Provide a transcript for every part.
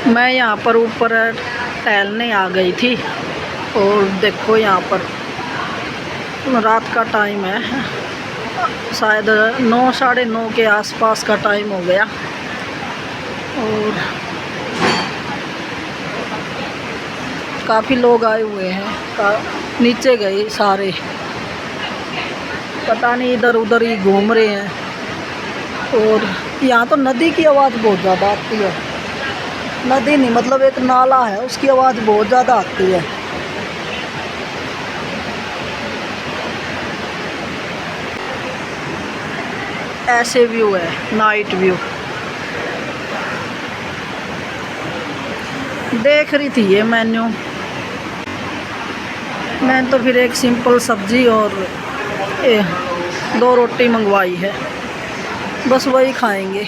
मैं यहाँ पर ऊपर टहलने आ गई थी और देखो यहाँ पर रात का टाइम है, शायद 9 साढ़े 9 के आसपास का टाइम हो गया और काफ़ी लोग आए हुए हैं। नीचे गए सारे, पता नहीं इधर उधर ही घूम रहे हैं। और यहाँ तो नदी की आवाज़ बहुत ज़्यादा आती है। नदी नहीं, मतलब एक नाला है, उसकी आवाज़ बहुत ज़्यादा आती है। ऐसे व्यू है, नाइट व्यू देख रही थी ये मैंने तो फिर एक सिंपल सब्जी और 2 रोटी मंगवाई है, बस वही खाएंगे।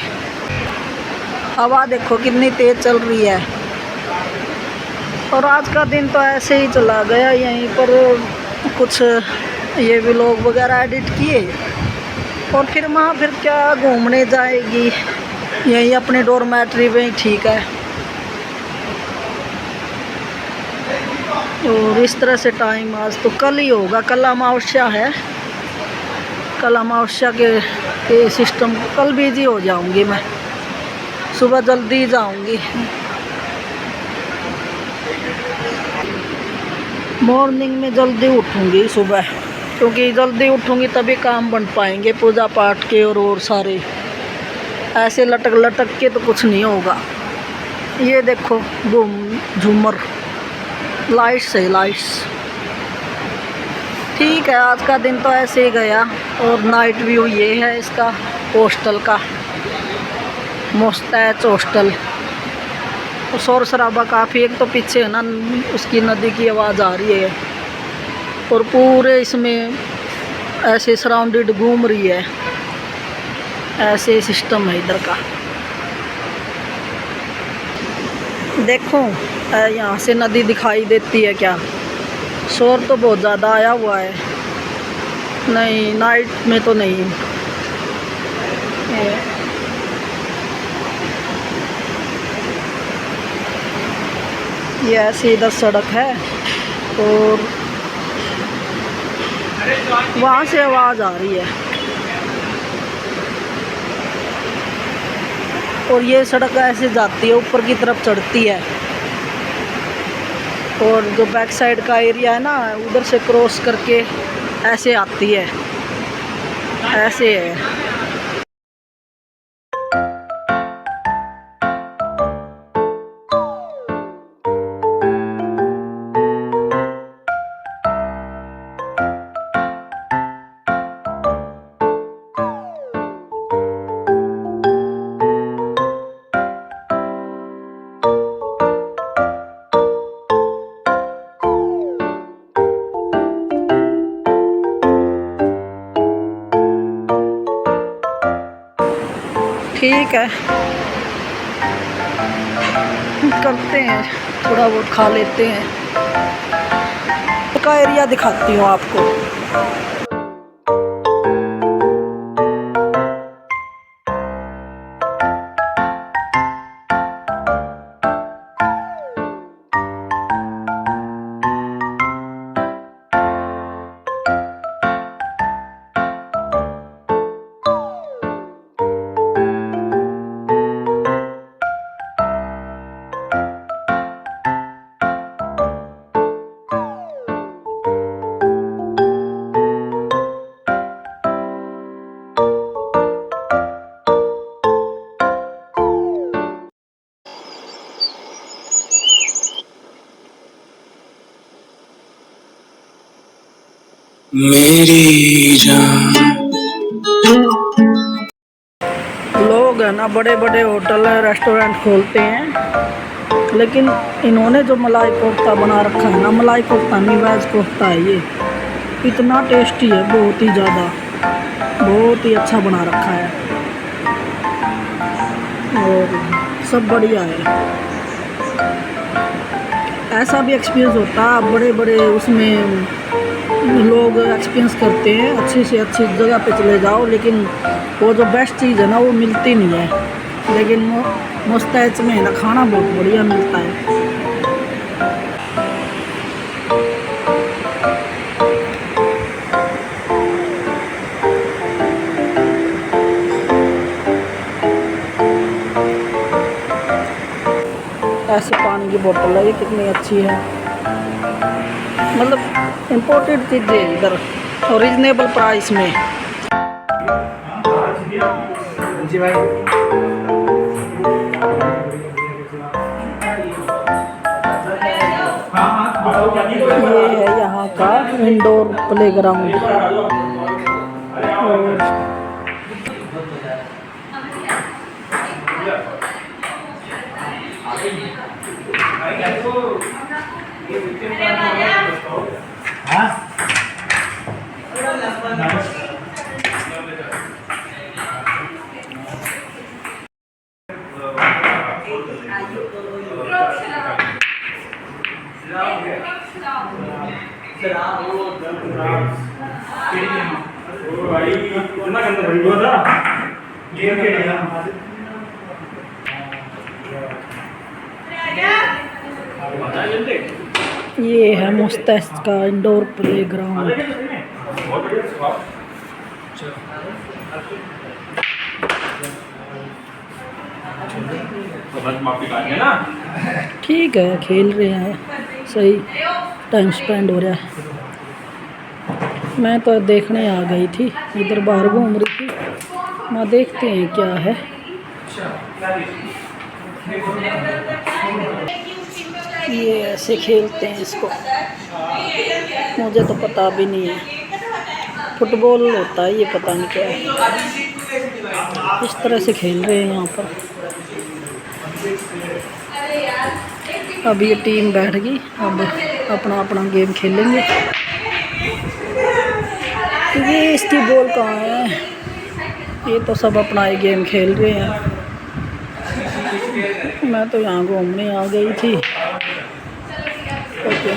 हवा देखो कितनी तेज़ चल रही है। और आज का दिन तो ऐसे ही चला गया, यहीं पर कुछ ये व्लॉग वगैरह एडिट किए और फिर वहाँ फिर क्या घूमने जाएगी, यहीं अपने डोरमेट्री में ही ठीक है। और इस तरह से टाइम आज तो कल ही होगा, कल अमावस्या है। कल अमावस्या के सिस्टम कल बिजी हो जाऊंगी मैं, सुबह जल्दी जाऊंगी। मॉर्निंग में जल्दी उठूंगी सुबह, क्योंकि जल्दी उठूंगी तभी काम बन पाएंगे पूजा पाठ के और सारे। ऐसे लटक लटक के तो कुछ नहीं होगा। ये देखो झूमर, लाइट्स है, लाइट्स। ठीक है, आज का दिन तो ऐसे ही गया। और नाइट व्यू ये है इसका, हॉस्टल का, मोस्टैच हॉस्टल। शोर शराबा काफ़ी, एक तो पीछे है ना उसकी नदी की आवाज़ आ रही है और पूरे इसमें ऐसे सराउंडेड घूम रही है। ऐसे सिस्टम है इधर का। देखो यहाँ से नदी दिखाई देती है क्या? शोर तो बहुत ज़्यादा आया हुआ है। नहीं, नाइट में तो नहीं। ये ऐसी इधर सड़क है और वहाँ से आवाज़ आ रही है। और ये सड़क ऐसे जाती है, ऊपर की तरफ चढ़ती है। और जो बैक साइड का एरिया है ना, उधर से क्रॉस करके ऐसे आती है, ऐसे है। ठीक है, करते हैं, थोड़ा बहुत खा लेते हैं। का एरिया दिखाती हूँ आपको। मेरी जान। लोग है ना बड़े बड़े होटल रेस्टोरेंट खोलते हैं, लेकिन इन्होंने जो मलाई कोफ्ता बना रखा है ना, मलाई कोफ्ता नहीं, वेज कोफ्ता है ये, इतना टेस्टी है, बहुत ही ज़्यादा, बहुत ही अच्छा बना रखा है और सब बढ़िया है। ऐसा भी एक्सपीरियंस होता है, बड़े बड़े उसमें लोग एक्सपीरियंस करते हैं, अच्छी से अच्छी जगह पे चले जाओ, लेकिन वो जो बेस्ट चीज़ है ना वो मिलती नहीं है। लेकिन मुस्तैद में ना खाना बहुत बढ़िया मिलता है। ऐसे पानी की बोतल है, ये कितनी अच्छी है, मतलब इम्पोर्टेड चीज़ है इधर और रीजनेबल प्राइस में। जी भाई, ये है यहाँ का इंडोर प्लेग्राउंड। ये है मुस्तैद का इंडोर प्लेग्राउंड। ठीक है, खेल रहे हैं, सही टाइम स्पेंड हो रहा है। मैं तो देखने आ गई थी, इधर बाहर घूम रही थी। मैं देखते हैं क्या है। ये ऐसे खेलते हैं इसको, मुझे तो पता भी नहीं है। फुटबॉल होता है ये, पता नहीं क्या है। इस तरह से खेल रहे हैं यहाँ पर। अब ये टीम बैठ गई, अब अपना अपना गेम खेलेंगे। ये इसकी बॉल कहाँ है? ये तो सब अपना ही गेम खेल रहे हैं। मैं तो यहाँ घूमने आ गई थी। ओके,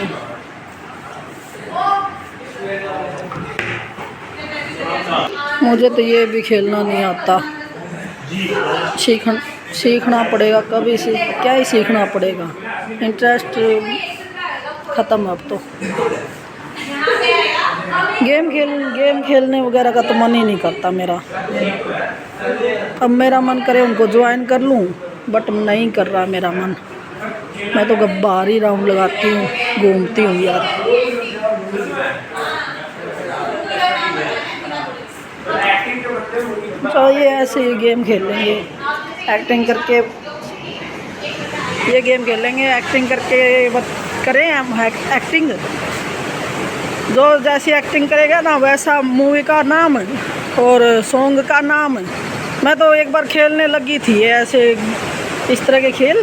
मुझे तो ये भी खेलना नहीं आता। सीखना पड़ेगा कभी से, क्या ही सीखना पड़ेगा। इंटरेस्ट ख़त्म अब तो। गेम खेलने वगैरह का तो मन ही नहीं करता मेरा। अब मेरा मन करे उनको ज्वाइन कर लूँ, बट नहीं कर रहा मेरा मन। मैं तो बाहर ही राउंड लगाती हूँ, घूमती हूँ यार। तो ये ऐसे ही गेम खेलेंगे, एक्टिंग करके। ये गेम खेलेंगे एक्टिंग करके, करें हम एक्टिंग। जो जैसी एक्टिंग करेगा ना, वैसा मूवी का नाम और सॉन्ग का नाम। मैं तो एक बार खेलने लगी थी ऐसे, इस तरह के खेल,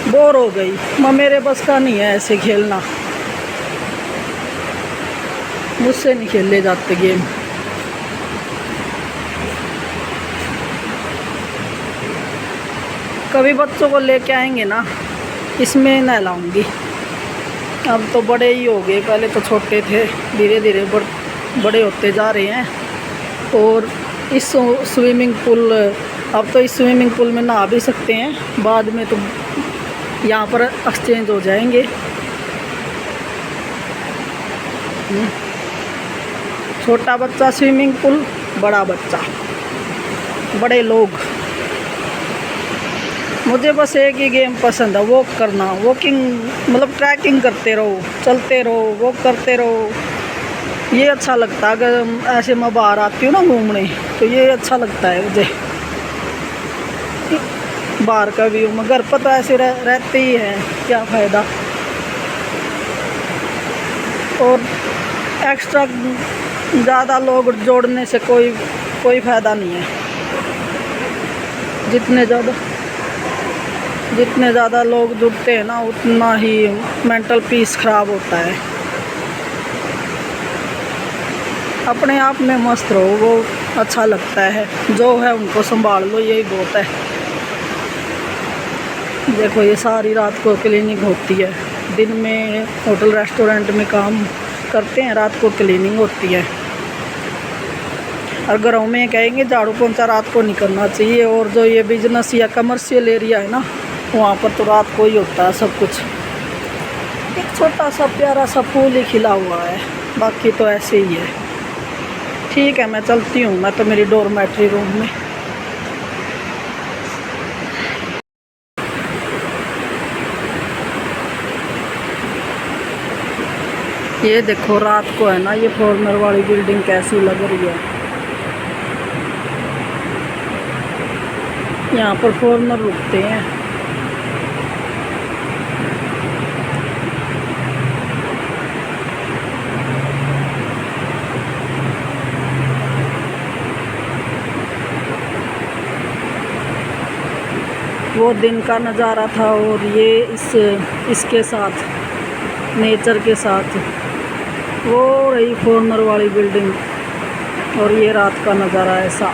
बोर हो गई। मेरे बस का नहीं है ऐसे खेलना, मुझसे नहीं खेले जाते गेम। कभी बच्चों को लेके आएंगे ना, इसमें न लाऊंगी। अब तो बड़े ही हो गए, पहले तो छोटे थे, धीरे धीरे बड़े होते जा रहे हैं। और इस स्विमिंग पूल, अब तो इस स्विमिंग पूल में नहा भी सकते हैं, बाद में तो यहाँ पर एक्सचेंज हो जाएंगे। छोटा बच्चा स्विमिंग पूल, बड़ा बच्चा, बड़े लोग। मुझे बस एक ही गेम पसंद है, वॉक करना। वॉकिंग मतलब ट्रैकिंग करते रहो, चलते रहो, वॉक करते रहो। ये अच्छा लगता है। अगर ऐसे मैं बाहर आती हूँ ना घूमने, तो ये अच्छा लगता है मुझे। बाहर का व्यू में, घर पर तो ऐसे रहते ही हैं, क्या फ़ायदा। और एक्स्ट्रा ज़्यादा लोग जोड़ने से कोई फ़ायदा नहीं है। जितने ज़्यादा लोग जुड़ते हैं ना, उतना ही मेंटल पीस ख़राब होता है। अपने आप में मस्त रहो, वो अच्छा लगता है। जो है उनको संभाल लो, यही बहुत है। देखो, ये सारी रात को क्लीनिंग होती है। दिन में होटल रेस्टोरेंट में काम करते हैं, रात को क्लीनिंग होती है। और घरों में कहेंगे झाड़ू पोंछा रात को नहीं करना चाहिए। और जो ये बिजनेस या कमर्शियल एरिया है ना, वहाँ पर तो रात को ही होता है सब कुछ। एक छोटा सा प्यारा सा फूल ही खिला हुआ है, बाकी तो ऐसे ही है। ठीक है, मैं चलती हूँ, मैं तो मेरी डॉर्मेट्री रूम में। ये देखो रात को है ना, ये फॉर्नर वाली बिल्डिंग कैसी लग रही है। यहाँ पर फॉर्नर रुकते हैं। वो दिन का नज़ारा था और ये इसके साथ, नेचर के साथ वो रही फॉर्नर वाली बिल्डिंग, और ये रात का नज़ारा ऐसा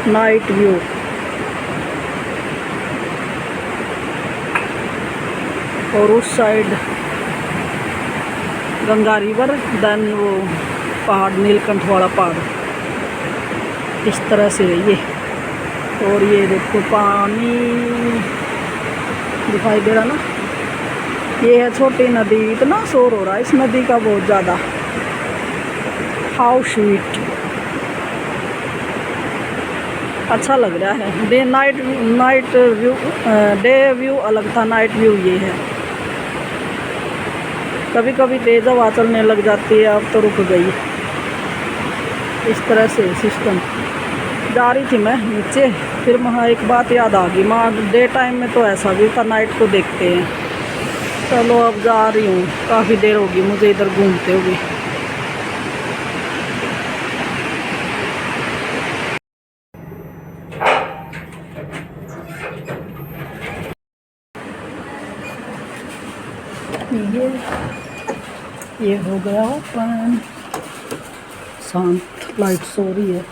नाइट व्यू। और उस साइड गंगा रिवर, देन वो पहाड़, नीलकंठ वाला पहाड़, इस तरह से है ये। और ये देखो पानी दिखाई दे रहा ना, ये है छोटी नदी। इतना शोर हो रहा है इस नदी का बहुत ज़्यादा। हाउ स्वीट, अच्छा लग रहा है। नाइट व्यू, डे व्यू अलग था, नाइट व्यू ये है। कभी कभी तेज़ हवा चलने लग जाती है, अब तो रुक गई। इस तरह से सिस्टम। जा रही थी मैं नीचे, फिर वहाँ एक बात याद आ गई, वहाँ डे टाइम में तो ऐसा भी था, नाइट को देखते हैं। चलो अब जा रही हूँ, काफ़ी देर होगी मुझे इधर घूमते हुए। ये हो गया ओपन, शांत, लाइट सो रही है।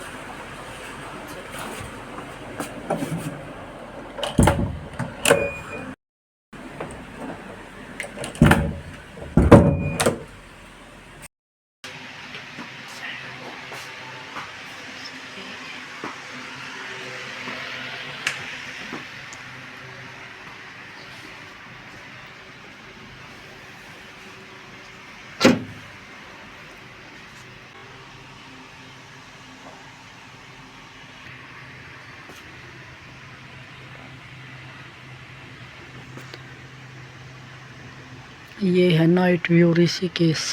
ये है नाइट व्यू ऋषिकेश,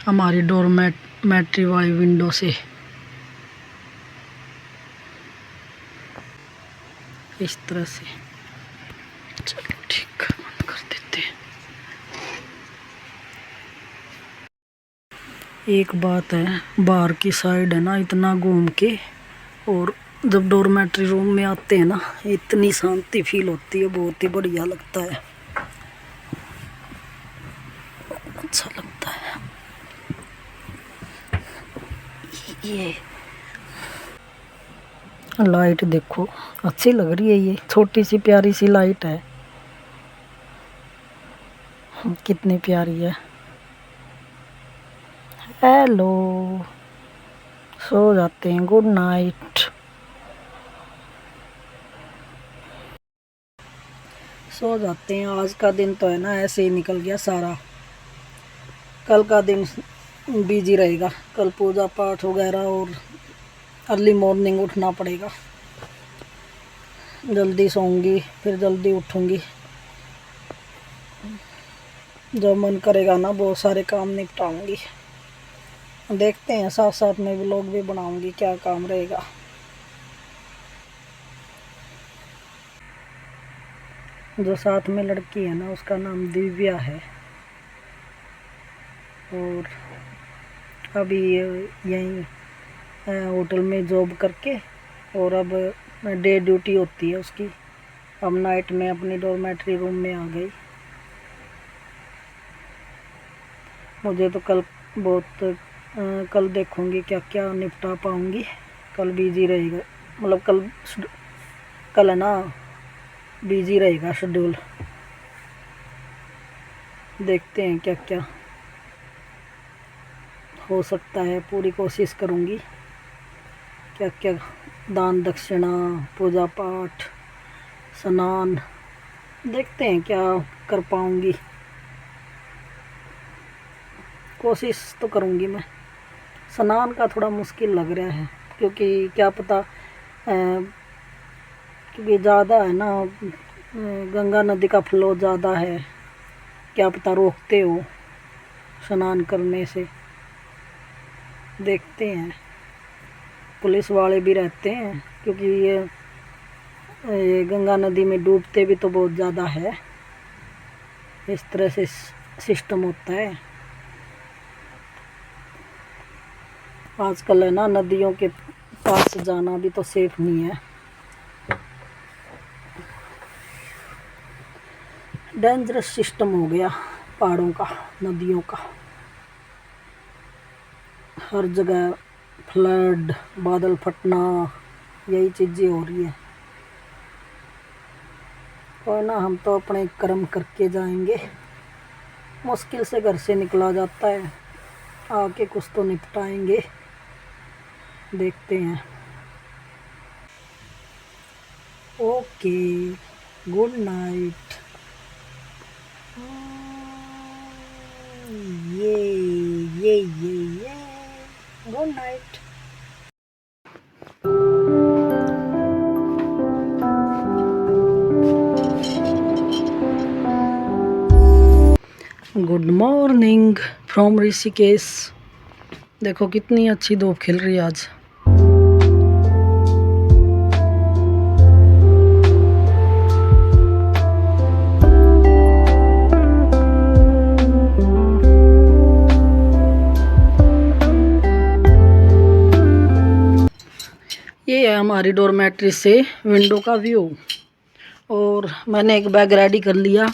हमारी डॉर्मेट्री वाली विंडो से। इस तरह से। चलो ठीक है, बंद कर देते हैं। एक बात है, बाहर की साइड है ना, इतना घूम के, और जब डॉर्मेट्री रूम में आते हैं ना, इतनी शांति फील होती है, बहुत ही बढ़िया लगता है, अच्छा लगता है। ये लाइट देखो, अच्छी लग रही है। ये छोटी सी प्यारी सी लाइट है, कितनी प्यारी है। हेलो, सो जाते हैं, गुड नाइट। सो जाते हैं। आज का दिन तो है ना ऐसे ही निकल गया सारा। कल का दिन बिजी रहेगा, कल पूजा पाठ वगैरह और अर्ली मॉर्निंग उठना पड़ेगा। जल्दी सोऊंगी, फिर जल्दी उठूंगी। जो मन करेगा ना बहुत सारे काम निपटाऊंगी। देखते हैं, साथ साथ में व्लॉग भी बनाऊंगी, क्या काम रहेगा। जो साथ में लड़की है ना, उसका नाम दिव्या है, और अभी यहीं होटल में जॉब करके, और अब डे ड्यूटी होती है उसकी। अब नाइट में अपनी डॉर्मेट्री रूम में आ गई। मुझे तो कल बहुत कल देखूंगी क्या क्या निपटा पाऊंगी। कल बिजी रहेगा, मतलब कल है ना बिजी रहेगा शेड्यूल। देखते हैं क्या क्या हो सकता है, पूरी कोशिश करूँगी। क्या क्या दान दक्षिणा, पूजा पाठ, स्नान, देखते हैं क्या कर पाऊँगी। कोशिश तो करूँगी मैं। स्नान का थोड़ा मुश्किल लग रहा है, क्योंकि क्या पता क्योंकि ज़्यादा है ना, गंगा नदी का फ्लो ज़्यादा है, क्या पता रोकते हो स्नान करने से। देखते हैं, पुलिस वाले भी रहते हैं, क्योंकि ये गंगा नदी में डूबते भी तो बहुत ज़्यादा है। इस तरह से सिस्टम होता है आजकल, है ना। नदियों के पास जाना भी तो सेफ नहीं है, डेंजरस सिस्टम हो गया पहाड़ों का, नदियों का। हर जगह फ्लड, बादल फटना, यही चीज़ें हो रही है। और ना, हम तो अपने कर्म करके जाएंगे। मुश्किल से घर से निकला जाता है, आके कुछ तो निपटाएंगे। देखते हैं। Okay, good night. ये good night. Good morning from Rishikesh. देखो कितनी अच्छी धूप खिल रही है आज। ये है हमारी डॉर्मेट्री से विंडो का व्यू। और मैंने एक बैग रेडी कर लिया,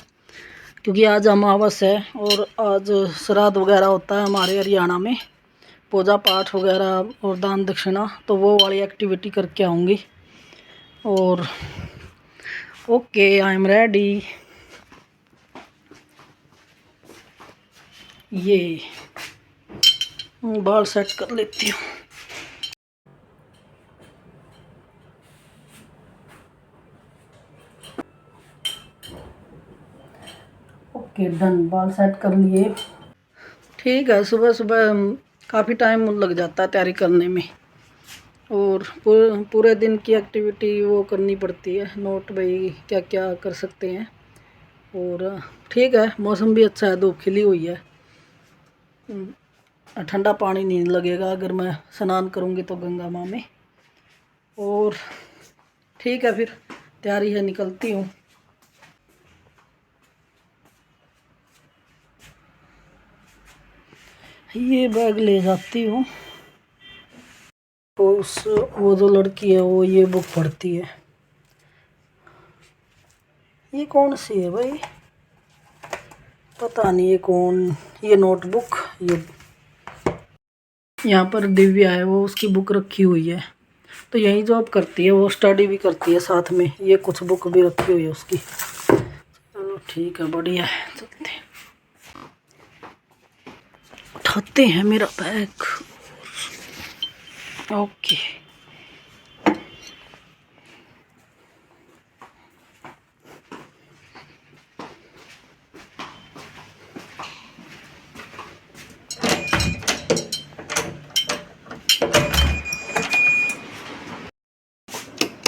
क्योंकि आज अमावस है और आज श्राद्ध वगैरह होता है हमारे हरियाणा में, पूजा पाठ वगैरह और दान दक्षिणा, तो वो वाली एक्टिविटी करके आऊँगी। और ओके, आई एम रेडी। ये बाल सेट कर लेती हूँ। ओके डन, बाल सेट कर लिए। ठीक है, सुबह सुबह काफ़ी टाइम लग जाता है तैयारी करने में, और पूरे दिन की एक्टिविटी वो करनी पड़ती है, नोट भाई क्या क्या कर सकते हैं। और ठीक है, मौसम भी अच्छा है, धूप खिली हुई है, ठंडा पानी नहीं लगेगा अगर मैं स्नान करूँगी तो गंगा माँ में। और ठीक है, फिर तैयारी है, निकलती हूँ। ये बैग ले जाती हूँ। वो जो लड़की है वो ये बुक पढ़ती है। ये कौन सी है भाई, पता नहीं ये कौन। ये नोटबुक, ये यहाँ पर दिव्या है, वो उसकी बुक रखी हुई है, तो यही जॉब करती है, वो स्टडी भी करती है साथ में। ये कुछ बुक भी रखी हुई है उसकी। चलो ठीक है, बढ़िया है, चलते हैं। उठाते हैं मेरा बैग। ओके,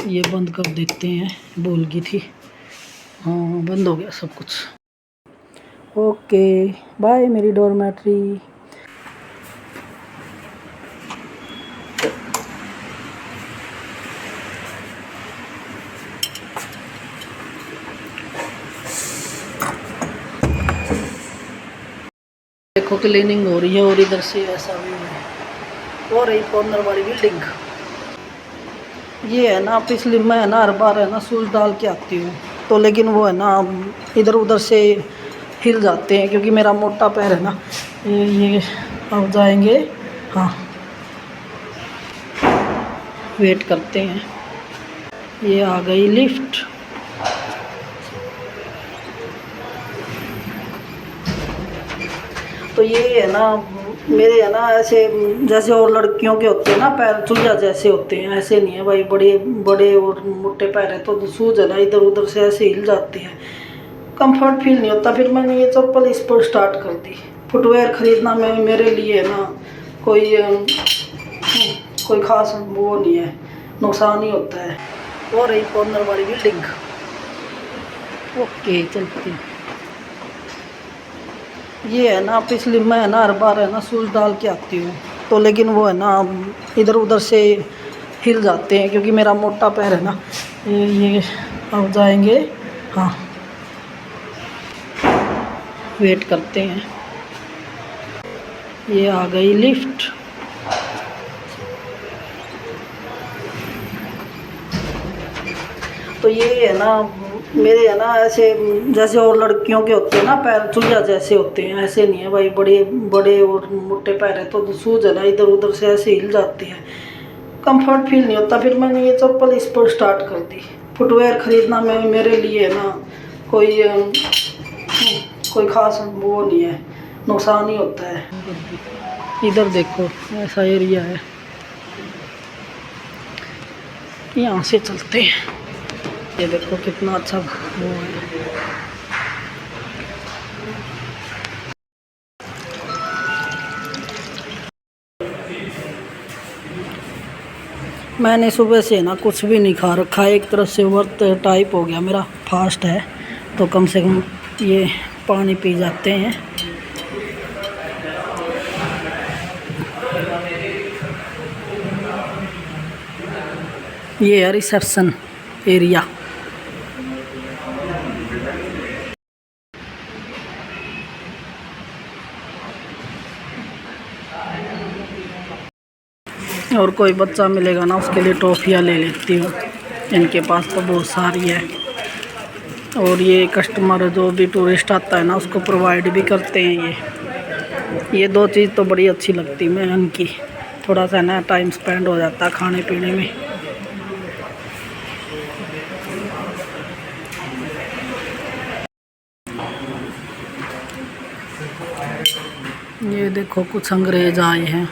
ये बंद कर देते हैं, बोल गई थी। हाँ, बंद हो गया सब कुछ। ओके बाय मेरी डॉर्मेट्री। देखो क्लीनिंग हो रही है, और इधर से ऐसा भी है। और एक कॉर्नर वाली बिल्डिंग, ये है ना, पिछली मैं है ना हर बार है ना शूज़ डाल के आती हूँ, तो लेकिन वो है ना इधर उधर से हिल जाते हैं, क्योंकि मेरा मोटा पैर है ना। ये अब जाएंगे। हाँ, वेट करते हैं। ये आ गई लिफ्ट। तो ये है ना, मेरे है ना ऐसे जैसे और लड़कियों के होते हैं ना पैर चूजा जैसे होते हैं, ऐसे नहीं है भाई। बड़े बड़े और मोटे पैर है तो शूज है ना इधर उधर से ऐसे हिल जाते हैं, कंफर्ट फील नहीं होता। फिर मैंने ये चप्पल इस पर स्टार्ट कर दी। फुटवेयर खरीदना मेरे लिए है ना कोई खास वो नहीं है, नुकसान ही होता है। और रही कॉर्नर वाली बिल्डिंग। ओके चलते हैं। ये है ना पिछली मैं है ना हर बार है ना शूज़ डाल के आती हूँ तो, लेकिन वो है ना इधर उधर से हिल जाते हैं क्योंकि मेरा मोटा पैर है ना। ये अब जाएंगे, हाँ वेट करते हैं। ये आ गई लिफ्ट। तो ये है ना मेरे है ना ऐसे जैसे और लड़कियों के होते हैं ना पैर चूजा जैसे होते हैं, ऐसे नहीं है भाई। बड़े बड़े और मोटे पैर है तो शूज है ना इधर उधर से ऐसे हिल जाते हैं, कंफर्ट फील नहीं होता। फिर मैंने ये चप्पल इस पर स्टार्ट कर दी। फुटवेयर खरीदना मेरे लिए है ना कोई खास वो नहीं है, नुकसान ही होता है। इधर देखो ऐसा एरिया है, यहाँ से चलते हैं। ये देखो कितना अच्छा वो है। मैंने सुबह से ना कुछ भी नहीं खा रखा है, एक तरह से वर्त टाइप हो गया मेरा, फास्ट है तो कम से कम ये पानी पी जाते हैं। ये है रिसेप्शन एरिया। और कोई बच्चा मिलेगा ना उसके लिए टॉफ़ियाँ ले लेती हूँ, इनके पास तो बहुत सारी है। और ये कस्टमर जो भी टूरिस्ट आता है ना उसको प्रोवाइड भी करते हैं। ये दो चीज़ तो बड़ी अच्छी लगती है मैं इनकी, थोड़ा सा ना टाइम स्पेंड हो जाता है खाने पीने में। ये देखो कुछ अंग्रेज आए हैं।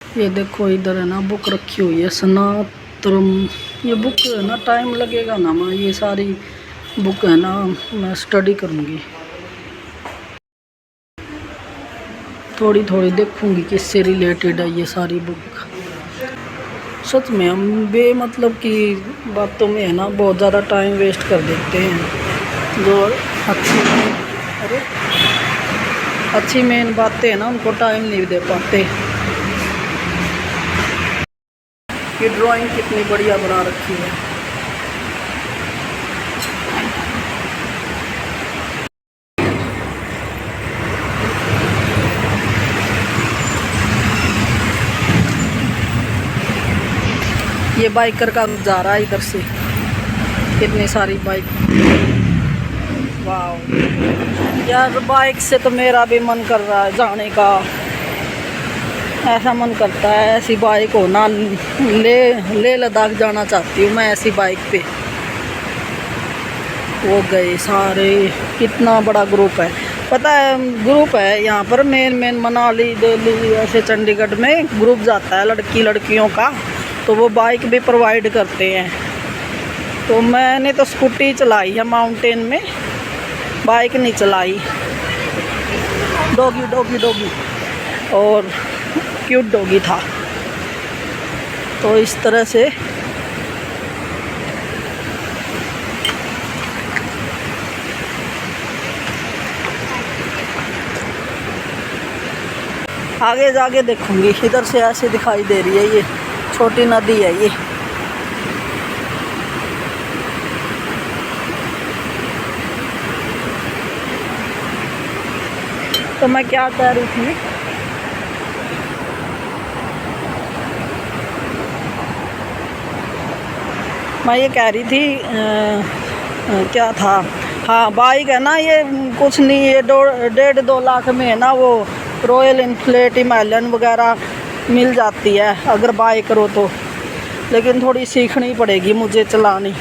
ये देखो इधर है ना बुक रखी हुई है सनातरम। ये बुक है ना टाइम लगेगा ना, मैं ये सारी बुक है ना मैं स्टडी करूँगी, थोड़ी थोड़ी देखूँगी किससे रिलेटेड है ये सारी बुक। सच में हम मतलब की बातों में है ना बहुत ज़्यादा टाइम वेस्ट कर देते हैं। जो अच्छी मेन बातें हैं ना उनको टाइम नहीं दे पाते। ये ड्राइंग कितनी बढ़िया बना रखी है। ये बाइकर का जा रहा है इधर से, कितनी सारी बाइक। वाह यार, बाइक से तो मेरा भी मन कर रहा है जाने का। ऐसा मन करता है ऐसी बाइक हो ना, ले लद्दाख जाना चाहती हूँ मैं ऐसी बाइक पे। वो गए सारे, कितना बड़ा ग्रुप है पता है। ग्रुप है यहाँ पर मेन मनाली दिल्ली ऐसे चंडीगढ़ में ग्रुप जाता है लड़कियों का, तो वो बाइक भी प्रोवाइड करते हैं। तो मैंने तो स्कूटी चलाई है माउंटेन में, बाइक नहीं चलाई। डॉगी और क्यूट डॉगी था। तो इस तरह से आगे जाके देखूंगी। इधर से ऐसे दिखाई दे रही है, ये छोटी नदी है ये। तो मैं क्या कह रही थी, मैं ये कह रही थी क्या था, हाँ बाइक है ना ये कुछ नहीं, ये 1.5-2 लाख में है ना वो रॉयल इनफिनिटी हिमालयन वगैरह मिल जाती है अगर बाय करो तो। लेकिन थोड़ी सीखनी पड़ेगी मुझे चलानी।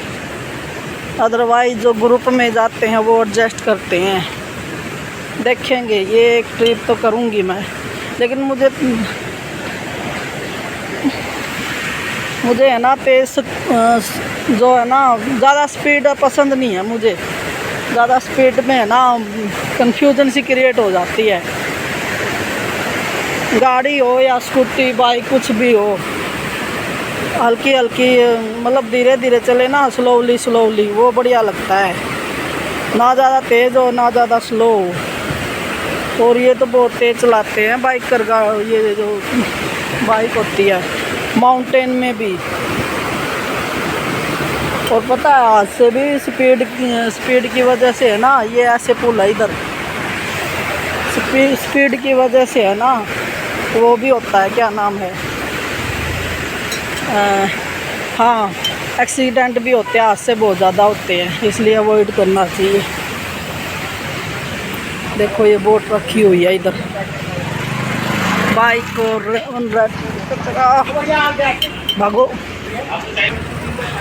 अदरवाइज जो ग्रुप में जाते हैं वो एडजस्ट करते हैं। देखेंगे, ये एक ट्रिप तो करूँगी मैं, लेकिन मुझे है ना तेज़ जो है ना ज़्यादा स्पीड पसंद नहीं है मुझे। ज़्यादा स्पीड में है ना कंफ्यूजन सी क्रिएट हो जाती है। गाड़ी हो या स्कूटी, बाइक, कुछ भी हो, हल्की हल्की मतलब धीरे धीरे चले ना, स्लोली स्लोली, वो बढ़िया लगता है। ना ज़्यादा तेज़ हो ना ज़्यादा स्लो हो। और ये तो बहुत तेज़ चलाते हैं बाइकर, ये जो बाइक होती है माउंटेन में भी। और पता है आज से भी स्पीड की वजह से है ना, ये ऐसे पुल है इधर, स्पीड की वजह से है ना वो भी होता है, क्या नाम है, हाँ एक्सीडेंट भी होते हैं, आज से बहुत ज़्यादा होते हैं, इसलिए अवॉइड करना चाहिए। देखो ये बोट रखी हुई है इधर, बाइक और भागो।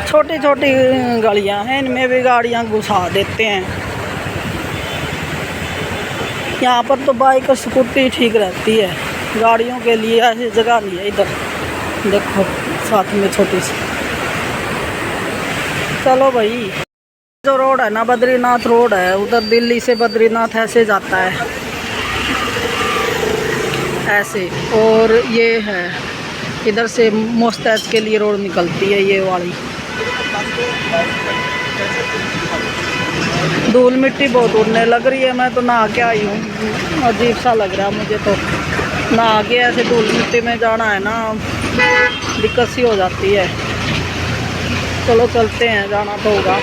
छोटी छोटी गलियां हैं, इनमें भी गाड़ियां घुसा देते हैं। यहाँ पर तो बाइक और स्कूटी ठीक रहती है, गाड़ियों के लिए ऐसी जगह नहीं है इधर। देखो साथ में छोटी सी। चलो भाई, जो रोड है ना बद्रीनाथ रोड है, उधर दिल्ली से बद्रीनाथ ऐसे जाता है, ऐसे। और ये है इधर से मोस्ताज के लिए रोड निकलती है, ये वाली। धूल मिट्टी बहुत उड़ने लग रही है, मैं तो नहा के आई हूँ, अजीब सा लग रहा है मुझे तो। नहा के ऐसे धूल मिट्टी में जाना है ना, दिक्कत सी हो जाती है। चलो चलते हैं, जाना तो होगा।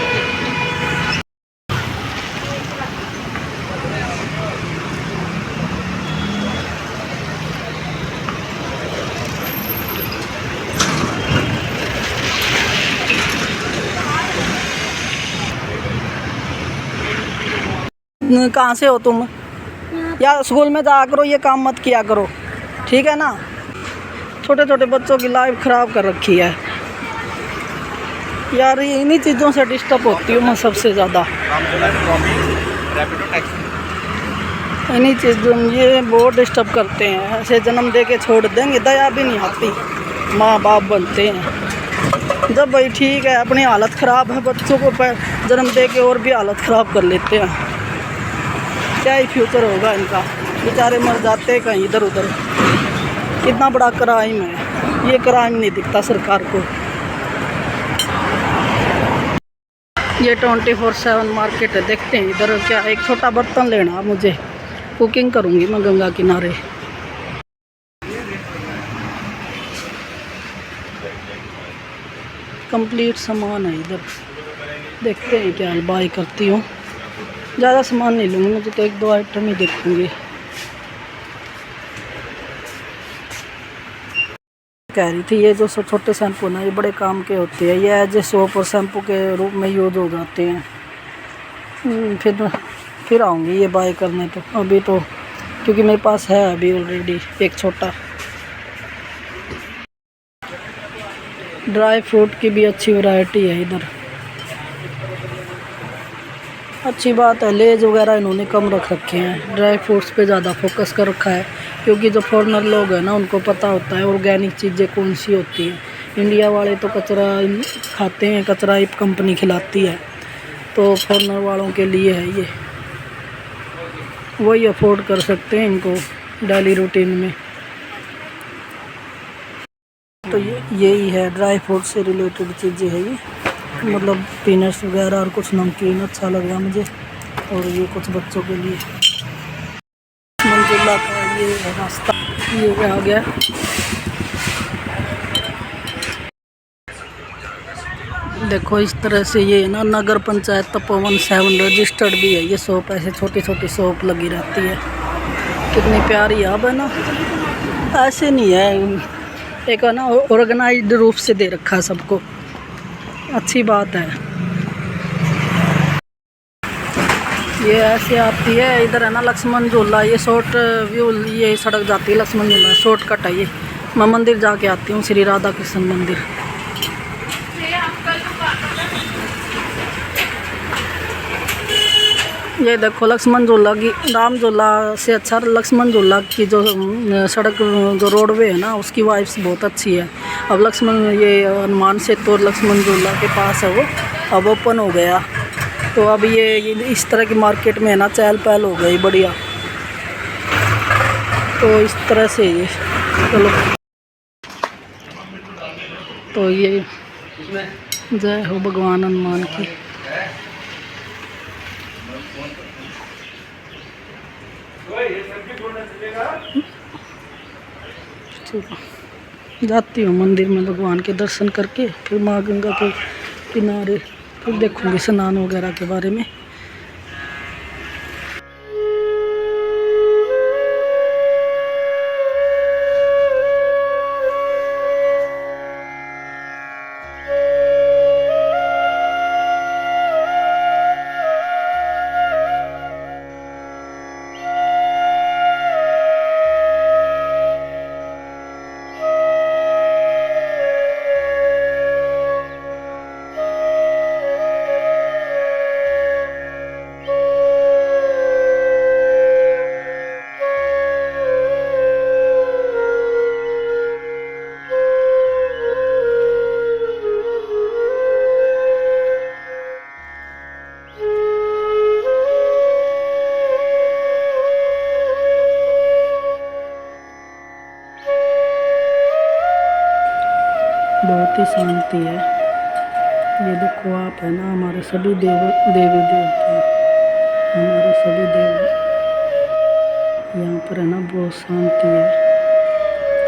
कहाँ से हो तुम? या स्कूल में जाया करो, ये काम मत किया करो, ठीक है ना। छोटे छोटे बच्चों की लाइफ ख़राब कर रखी है यार, ये इन्हीं चीज़ों से डिस्टर्ब होती हूँ मैं सबसे ज़्यादा। इन्हीं चीज़ों ये बहुत डिस्टर्ब करते हैं, ऐसे जन्म दे के छोड़ देंगे, दया भी नहीं आती। माँ बाप बनते हैं जब भाई ठीक है, अपनी हालत ख़राब है, बच्चों को जन्म दे के और भी हालत ख़राब कर लेते हैं। क्या ही फ्यूचर होगा इनका, बेचारे मर जाते हैं कहीं इधर उधर। कितना बड़ा क्राइम है, ये क्राइम नहीं दिखता सरकार को। ये 24/7 मार्केट है, देखते हैं इधर क्या। एक छोटा बर्तन लेना मुझे, कुकिंग करूँगी मैं गंगा किनारे। कंप्लीट सामान है इधर, देखते हैं क्या बाय करती हूँ। ज़्यादा सामान नहीं लूँगी, मुझे तो 1-2 आइटम ही देखूँगी। कह रही थी ये जो छोटे शैम्पू ना, ये बड़े काम के होते हैं, ये एज ए सोप और शैम्पू के रूप में यूज हो जाते हैं। फिर आऊँगी ये बाय करने, तो अभी तो क्योंकि मेरे पास है अभी ऑलरेडी एक छोटा। ड्राई फ्रूट की भी अच्छी वैरायटी है इधर, अच्छी बात है। लेज वगैरह इन्होंने कम रख रखे हैं, ड्राई फ्रूट्स पे ज़्यादा फोकस कर रखा है, क्योंकि जो फॉरेनर लोग हैं ना उनको पता होता है ऑर्गेनिक चीज़ें कौन सी होती हैं। इंडिया वाले तो कचरा खाते हैं, कचरा ही कंपनी खिलाती है, तो फॉरेनर वालों के लिए है ये, वही अफोर्ड कर सकते हैं इनको डेली रूटीन में। तो यही है ड्राई फ्रूट से रिलेटेड चीज़ें है ये, मतलब पीनट्स वगैरह और कुछ नमकीन अच्छा लग रहा मुझे। और ये कुछ बच्चों के लिए मंजिला का ये रास्ता, ये आ गया। देखो इस तरह से ये ना नगर पंचायत तपोवन 7 रजिस्टर्ड भी है ये शॉप। ऐसे छोटी छोटी शॉप लगी रहती है, कितनी प्यारी अब है ना। ऐसे नहीं है, एक है ना ऑर्गेनाइज्ड रूप से दे रखा है सबको, अच्छी बात है। ये ऐसे आती है इधर है ना लक्ष्मण झूला, ये शॉर्ट व्यू, ये सड़क जाती है लक्ष्मण झूला, शॉर्टकट है ये। मैं मंदिर जाके आती हूँ, श्री राधा कृष्ण मंदिर। ये देखो लक्ष्मण झूला की, राम झूला से अच्छा लक्ष्मण झूला की जो सड़क जो रोडवे है ना उसकी वाइब्स बहुत अच्छी है। अब लक्ष्मण ये हनुमान सेतु और लक्ष्मण झूला के पास है वो, अब ओपन हो गया। तो अब ये इस तरह की मार्केट में है ना चहल पहल हो गई बढ़िया। तो इस तरह से ये चलो, तो ये जय हो भगवान हनुमान की। जाती हूँ मंदिर में भगवान के दर्शन करके, फिर माँ गंगा के किनारे फिर देखूँगी स्नान वगैरह के बारे में। बहुत ही शांति है। ये देखो आप है ना, हमारे सभी देवी देवता, हमारे सभी देव यहाँ पर है ना, बहुत शांति है।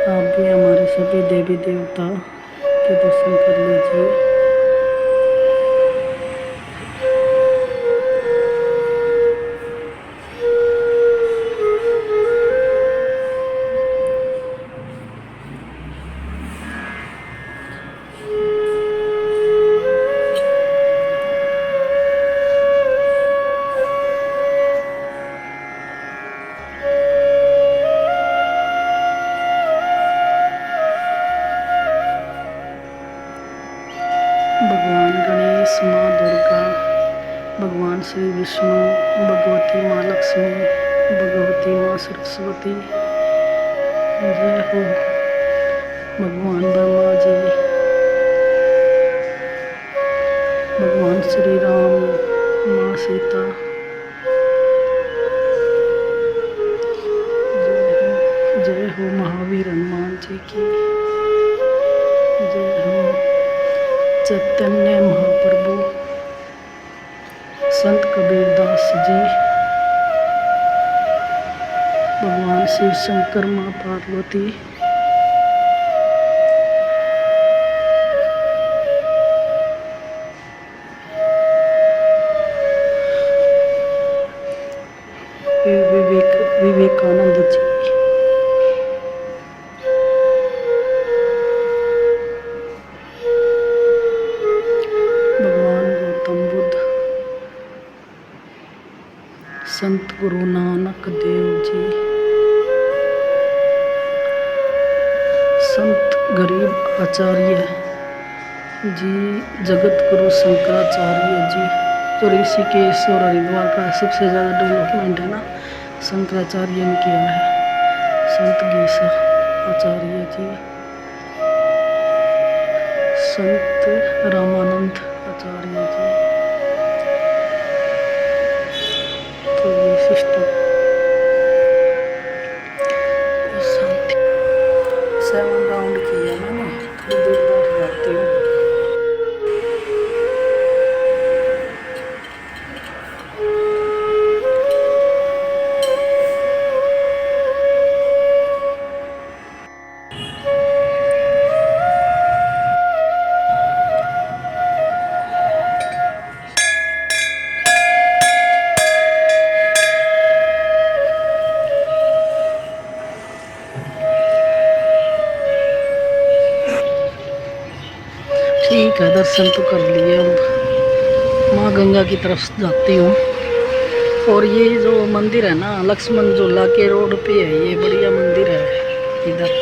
आप भी हमारे सभी देवी देवता के दर्शन कर लीजिए। भगवान गणेश, माँ दुर्गा, भगवान श्री विष्णु, भगवती माँ लक्ष्मी, भगवती माँ सरस्वती, जय हो भगवान ब्रह्मा जी, भगवान श्री राम, माँ सीता, जय हो महावीर हनुमान जी की, जय हो चैतन्य महाप्रभु, संत कबीरदास जी, भगवान शिव शंकर, माँ पार्वती, विवेकानंद जी, भगवान गौतम बुद्ध, संत गुरु नानक देव जी, संत गरीब आचार्य जी, जगत गुरु शंकराचार्य जी, तो ऋषिकेश और हरिद्वार का सबसे ज़्यादा डेवलपमेंट है ना शंकराचार्य ने किया है। संत गीसा आचार्य जी, संत रामानंद आचार्य जी, तो ये सिस्टम शांति 7 राउंड किया मैंने, थोड़ी देर बैठ जाती हूँ। ठीक है, दर्शन तो कर लिए, अब माँ गंगा की तरफ जाती हूँ। और ये जो मंदिर है ना लक्ष्मण झूला के रोड पे है, ये बढ़िया मंदिर है इधर।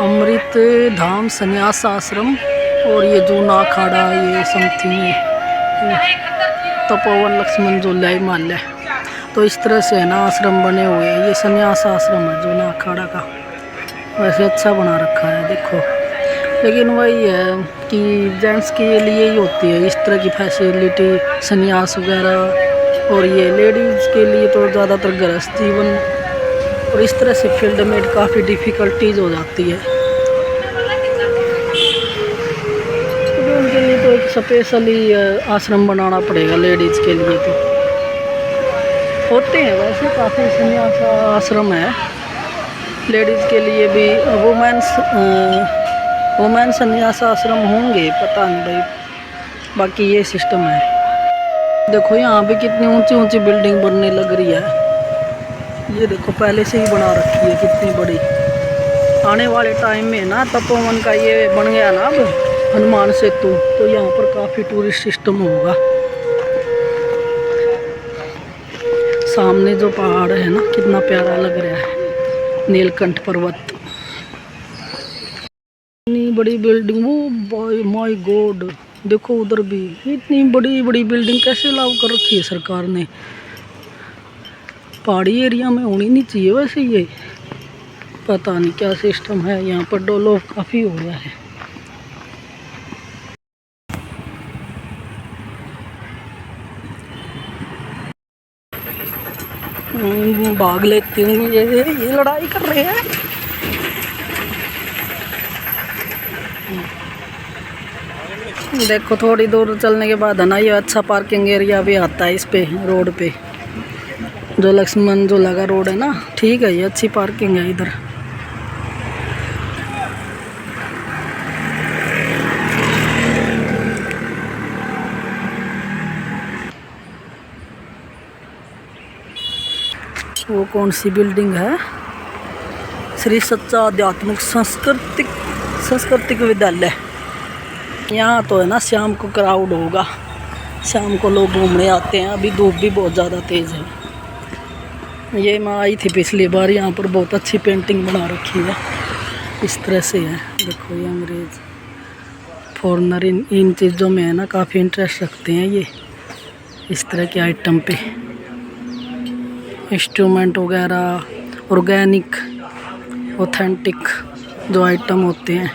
अमृत धाम संन्यास आश्रम और ये जूना अखाड़ा, ये समथिंग तपोवन लक्ष्मण झूला हिमालय। तो इस तरह से है ना आश्रम बने हुए हैं। ये संन्यास आश्रम है जूना अखाड़ा का। वैसे अच्छा बना रखा है देखो, लेकिन वही है कि जेंट्स के लिए ही होती है इस तरह की फैसिलिटी, संन्यास वगैरह। और ये लेडीज़ के लिए तो ज़्यादातर गृहस्थ जीवन और इस तरह से फील्ड में काफ़ी डिफ़िकल्टीज हो जाती है। तो उनके लिए तो एक स्पेशली आश्रम बनाना पड़ेगा लेडीज़ के लिए। तो होते हैं वैसे काफ़ी संन्यास आश्रम है लेडीज़ के लिए भी। वुमेन संन्यास आश्रम होंगे, पता नहीं भाई, बाकी ये सिस्टम है। देखो यहाँ पे कितनी ऊंची ऊंची बिल्डिंग बनने लग रही है। ये देखो पहले से ही बना रखी है कितनी बड़ी। आने वाले टाइम में ना तपोवन का ये बन गया ना अब हनुमान सेतु, तो यहाँ पर काफ़ी टूरिस्ट सिस्टम होगा। सामने जो पहाड़ है ना कितना प्यारा लग रहा है, नीलकंठ पर्वत। इतनी बड़ी बिल्डिंग, वो माय गॉड, देखो उधर भी इतनी बड़ी बड़ी बिल्डिंग कैसे अलाउ कर रखी है सरकार ने। पहाड़ी एरिया में होनी नहीं चाहिए वैसे ये, पता नहीं क्या सिस्टम है। यहाँ पर डेवलप काफ़ी हो गया है। भाग लेती हूँ, ये लड़ाई कर रहे हैं। देखो थोड़ी दूर चलने के बाद है ना ये अच्छा पार्किंग एरिया भी आता है इस पे रोड पे, जो लक्ष्मण झूला का रोड है ना, ठीक है, ये अच्छी पार्किंग है इधर। वो कौन सी बिल्डिंग है? श्री सच्चा आध्यात्मिक सांस्कृतिक विद्यालय। यहाँ तो है ना शाम को क्राउड होगा, शाम को लोग घूमने आते हैं। अभी धूप भी बहुत ज़्यादा तेज़ है। ये मैं आई थी पिछली बार, यहाँ पर बहुत अच्छी पेंटिंग बना रखी है। इस तरह से है, देखो ये अंग्रेज़ फॉरेनर इन चीज़ों में है ना काफ़ी इंटरेस्ट रखते हैं ये, इस तरह के आइटम पे। इंस्ट्रूमेंट वगैरह, ऑर्गेनिक ऑथेंटिक जो आइटम होते हैं।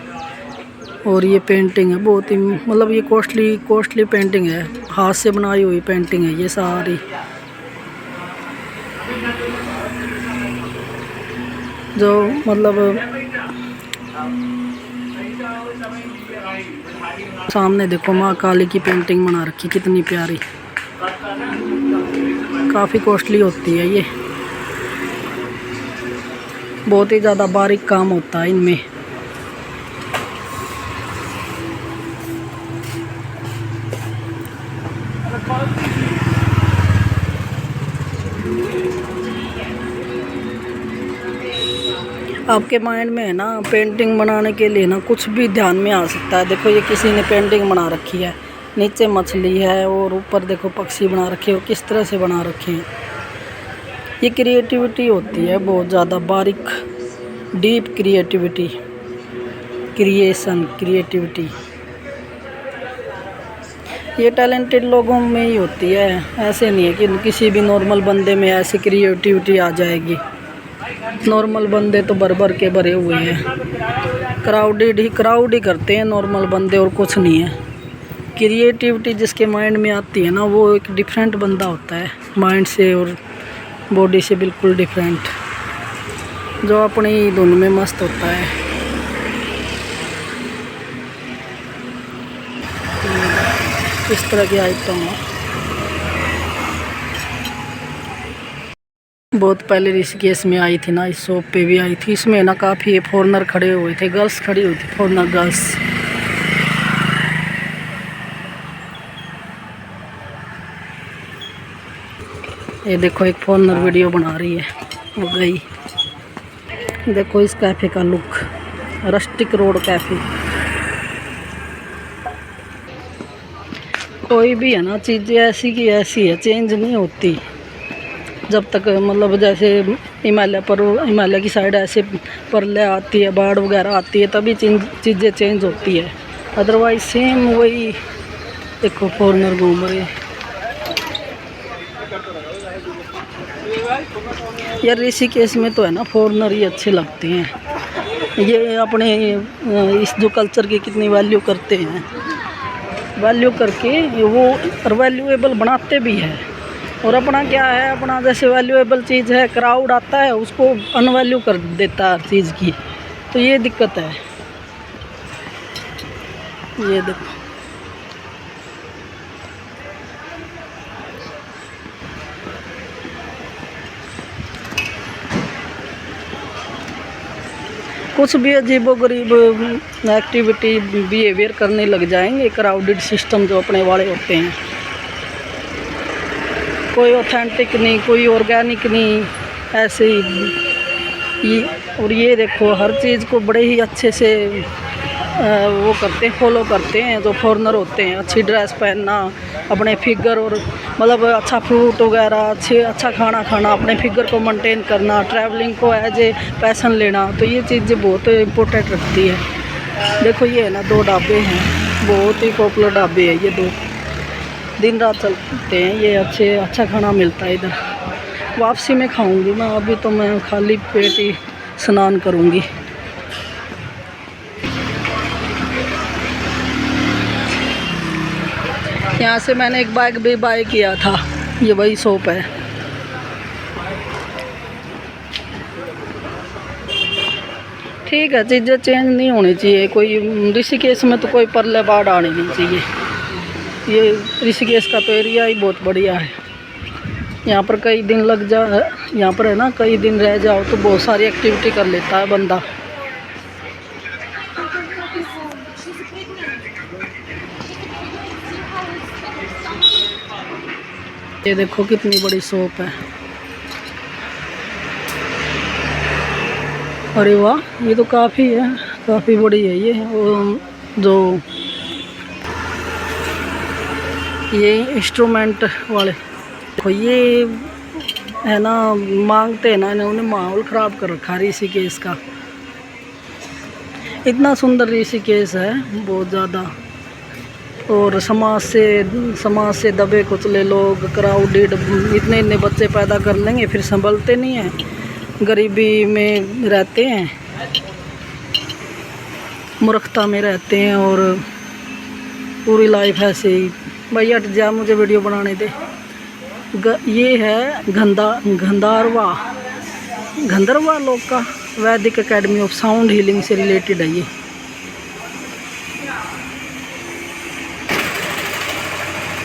और ये पेंटिंग है बहुत ही, मतलब ये कॉस्टली पेंटिंग है, हाथ से बनाई हुई पेंटिंग है ये सारी। जो मतलब सामने देखो माँ काली की पेंटिंग बना रखी, कितनी प्यारी, काफ़ी कॉस्टली होती है ये, बहुत ही ज़्यादा बारीक काम होता है इनमें। आपके माइंड में है ना पेंटिंग बनाने के लिए ना कुछ भी ध्यान में आ सकता है। देखो ये किसी ने पेंटिंग बना रखी है, नीचे मछली है और ऊपर देखो पक्षी बना रखे हो, किस तरह से बना रखे हैं। ये क्रिएटिविटी होती है बहुत ज़्यादा बारीक, डीप क्रिएटिविटी ये टैलेंटेड लोगों में ही होती है। ऐसे नहीं है कि किसी भी नॉर्मल बंदे में ऐसी क्रिएटिविटी आ जाएगी। नॉर्मल बंदे तो भर के भरे हुए हैं, क्राउड ही करते हैं नॉर्मल बंदे, और कुछ नहीं है। क्रिएटिविटी जिसके माइंड में आती है ना, वो एक डिफरेंट बंदा होता है, माइंड से और बॉडी से बिल्कुल डिफरेंट, जो अपनी धुन में मस्त होता है। इस तरह के आइटम है। बहुत पहले ऋषिकेश में आई थी ना, इस शॉप पे भी आई थी। इसमें ना काफ़ी फॉरेनर खड़े हुए थे, गर्ल्स खड़ी हुई थी, फॉरेनर गर्ल्स। ये देखो एक फॉरेनर वीडियो बना रही है, वो गई। देखो इस कैफ़े का लुक, रस्टिक रोड कैफ़े। कोई भी है ना चीज़ें ऐसी की ऐसी है, चेंज नहीं होती जब तक, मतलब जैसे हिमालय की साइड ऐसे परले आती है, बाढ़ वगैरह आती है, तभी चीज़ें चेंज होती है। अदरवाइज सेम वही देखो फॉरेनर घूम रहे हैं। यार ऋषिकेश में तो है ना फॉरेनर ही अच्छे लगते हैं। ये अपने इस जो कल्चर की कितनी वैल्यू करते हैं, वैल्यू करके वो वैल्यूएबल बनाते भी हैं। और अपना क्या है, अपना जैसे वैल्यूएबल चीज़ है, क्राउड आता है उसको अनवैल्यू कर देता है हर चीज़ की, तो ये दिक्कत है। ये देखो कुछ भी अजीबोगरीब एक्टिविटी बिहेवियर करने लग जाएंगे क्राउडेड सिस्टम जो अपने वाले होते हैं। कोई ऑथेंटिक नहीं, कोई ऑर्गेनिक नहीं, ऐसे ही। और ये देखो हर चीज़ को बड़े ही अच्छे से वो करते हैं, फॉलो करते हैं जो फॉरेनर होते हैं। अच्छी ड्रेस पहनना, अपने फिगर और मतलब अच्छा फ्रूट वगैरह, अच्छा खाना खाना, अपने फिगर को मेंटेन करना, ट्रैवलिंग को एज ए पैशन लेना, तो ये चीज़ें बहुत इम्पोर्टेंट रखती है। देखो ये है ना 2 ढाबे हैं, बहुत ही पॉपुलर ढाबे हैं ये 2, दिन रात चलते हैं ये। अच्छा खाना मिलता है इधर। वापसी में खाऊंगी मैं, अभी तो मैं खाली पेट ही स्नान करूंगी। यहाँ से मैंने एक बैग भी बाय किया था, ये वही शॉप है। ठीक है, चीज़ें चेंज नहीं होनी चाहिए कोई। ऋषिकेश में तो कोई परले बाढ़ आनी नहीं चाहिए। ये ऋषिकेश का तो एरिया ही बहुत बढ़िया है। यहाँ पर कई दिन लग जा, यहाँ पर है ना कई दिन रह जाओ तो बहुत सारी एक्टिविटी कर लेता है बंदा। ये देखो कितनी बड़ी शॉप है। अरे वाह, ये तो काफ़ी है, काफ़ी बड़ी है ये। जो ये इंस्ट्रूमेंट वाले देखो, ये है ना मांगते हैं ना, इन्होंने माहौल ख़राब कर रखा ऋषिकेश का। इतना सुंदर ऋषिकेश है बहुत ज़्यादा, और समाज से दबे कुचले लोग, क्राउडेड, इतने बच्चे पैदा कर लेंगे फिर संभलते नहीं हैं, गरीबी में रहते हैं, मूर्खता में रहते हैं, और पूरी लाइफ ऐसे ही। भैया हट जा, मुझे वीडियो बनाने दे। ये है गंधर्वा लोग का वैदिक एकेडमी ऑफ साउंड हीलिंग से रिलेटेड है ये।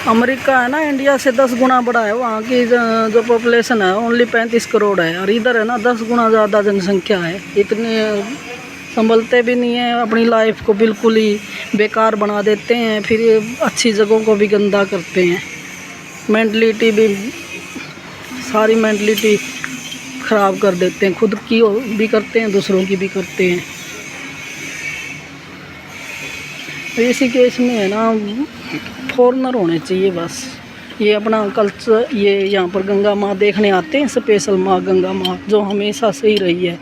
अमेरिका है ना इंडिया से 10 गुना बड़ा है, वहाँ की जो पॉपुलेशन है ओनली 35 करोड़ है, और इधर है ना 10 गुना ज़्यादा जनसंख्या है। इतने संभलते भी नहीं है, अपनी लाइफ को बिल्कुल ही बेकार बना देते हैं, फिर अच्छी जगहों को भी गंदा करते हैं। मेंटलिटी भी, सारी मेंटलिटी ख़राब कर देते हैं, खुद की भी करते हैं, दूसरों की भी करते हैं। इसी केस में है ना फॉरेनर होने चाहिए बस। ये अपना कल्चर, ये यहाँ पर गंगा माँ देखने आते हैं, स्पेशल माँ गंगा माँ जो हमेशा से ही रही है,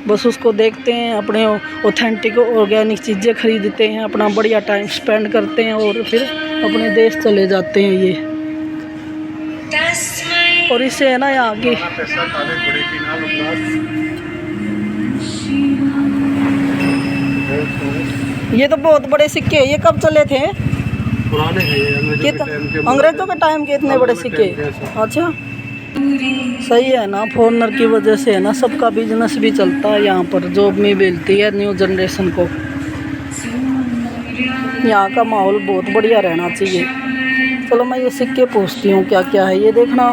बस उसको देखते हैं, अपने ऑथेंटिक ऑर्गेनिक चीज़ें खरीदते हैं, अपना बढ़िया टाइम स्पेंड करते हैं, और फिर अपने देश चले जाते हैं ये। और इससे है ना यहाँ की ये तो बहुत बड़े सिक्के, ये कब चले थे? पुराने हैं, अंग्रेजों के टाइम के इतने बड़े सिक्के। अच्छा सही है ना, फॉरेनर की वजह से है ना सबका बिजनेस भी चलता है, यहाँ पर जॉब भी मिलती है न्यू जनरेशन को। यहाँ का माहौल बहुत बढ़िया रहना चाहिए। चलो मैं ये सिक्के पूछती हूँ क्या क्या है, ये देखना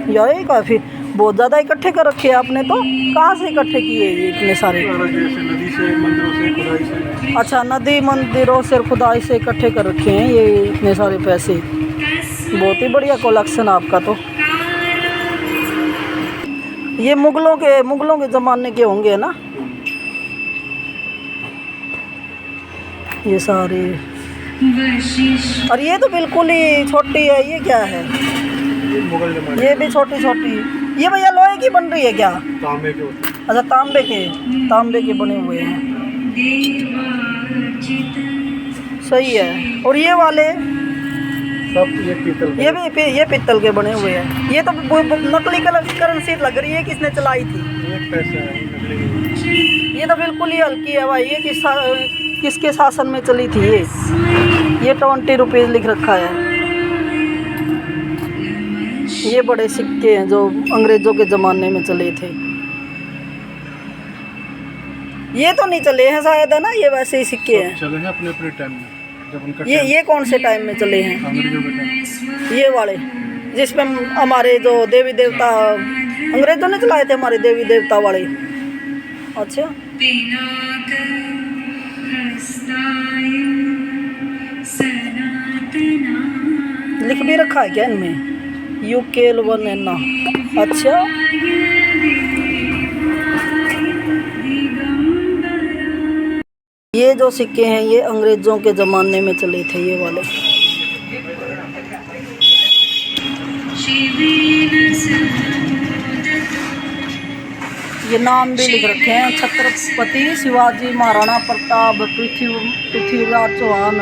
यार, ये काफ़ी बहुत ज़्यादा इकट्ठे कर रखे हैं आपने, तो कहाँ से इकट्ठे किए ये इतने सारे? नदी से, मंदिरों से, खुदाई से। अच्छा, नदी मंदिरों से खुदाई से इकट्ठे कर रखे हैं ये इतने सारे पैसे। बहुत ही बढ़िया कलेक्शन आपका। तो ये मुगलों के ज़माने के होंगे ना ये सारे। और ये तो बिल्कुल ही छोटी है, ये क्या है? मुगल जमाने। ये भी छोटी छोटी। ये भैया लोहे की बन रही है क्या? तांबे के होते हैं। अच्छा, तांबे के बने हुए हैं। सही है। और ये वाले सब ये पीतल के। ये पित्तल के बने हुए हैं। ये तो नकली करेंसी लग रही है, किसने चलाई थी? एक पैसा है नकली। ये तो बिल्कुल ही हल्की है भाई। ये किसके शासन में चली थी ये 20 रुपीज़ लिख रखा है। ये बड़े सिक्के हैं जो अंग्रेज़ों के ज़माने में चले थे। ये तो नहीं चले हैं शायद, है ना? ये वैसे ही सिक्के हैं। चले हैं अपने अपने टाइम में, जब उनका ये कौन से टाइम में चले हैं? अंग्रेजों के टाइम। ये वाले जिसमें हमारे जो देवी देवता अंग्रेजों ने चलाए थे, हमारे देवी देवता वाले। अच्छा, लिख भी रखा है क्या इनमें? UK1 है ना? अच्छा, ये जो सिक्के हैं ये अंग्रेज़ों के ज़माने में चले थे, ये वाले। ये नाम भी लिख रखे हैं, छत्रपति शिवाजी, महाराणा प्रताप, पृथ्वीराज चौहान।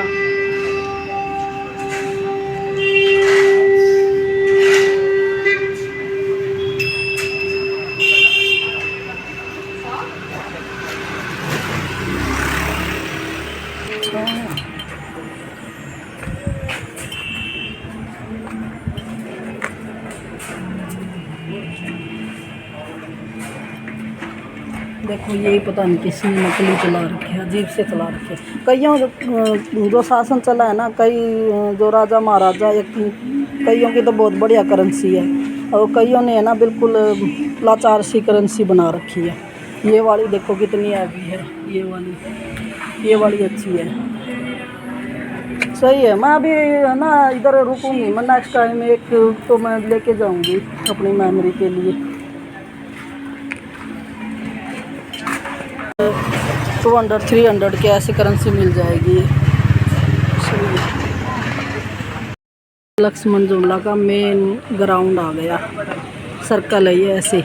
देखो, यही पता नहीं किसने नकली चला रखे हैं, अजीब से चला रखे हैं। कईयों जो शासन चला है ना, कई जो राजा महाराजा, कईयों की तो बहुत बढ़िया करेंसी है, और कईयों ने है ना बिल्कुल लाचार सी करेंसी बना रखी है। ये वाली देखो कितनी हैवी है, ये वाली अच्छी है। सही है। मैं अभी है ना इधर रुकूंगी, मैं नेक्स्ट टाइम एक तो मैं लेके जाऊंगी अपनी मेमोरी के लिए। 200-300 की ऐसी करेंसी मिल जाएगी। लक्ष्मण झूला का मेन ग्राउंड आ गया, सर्कल है ये ऐसे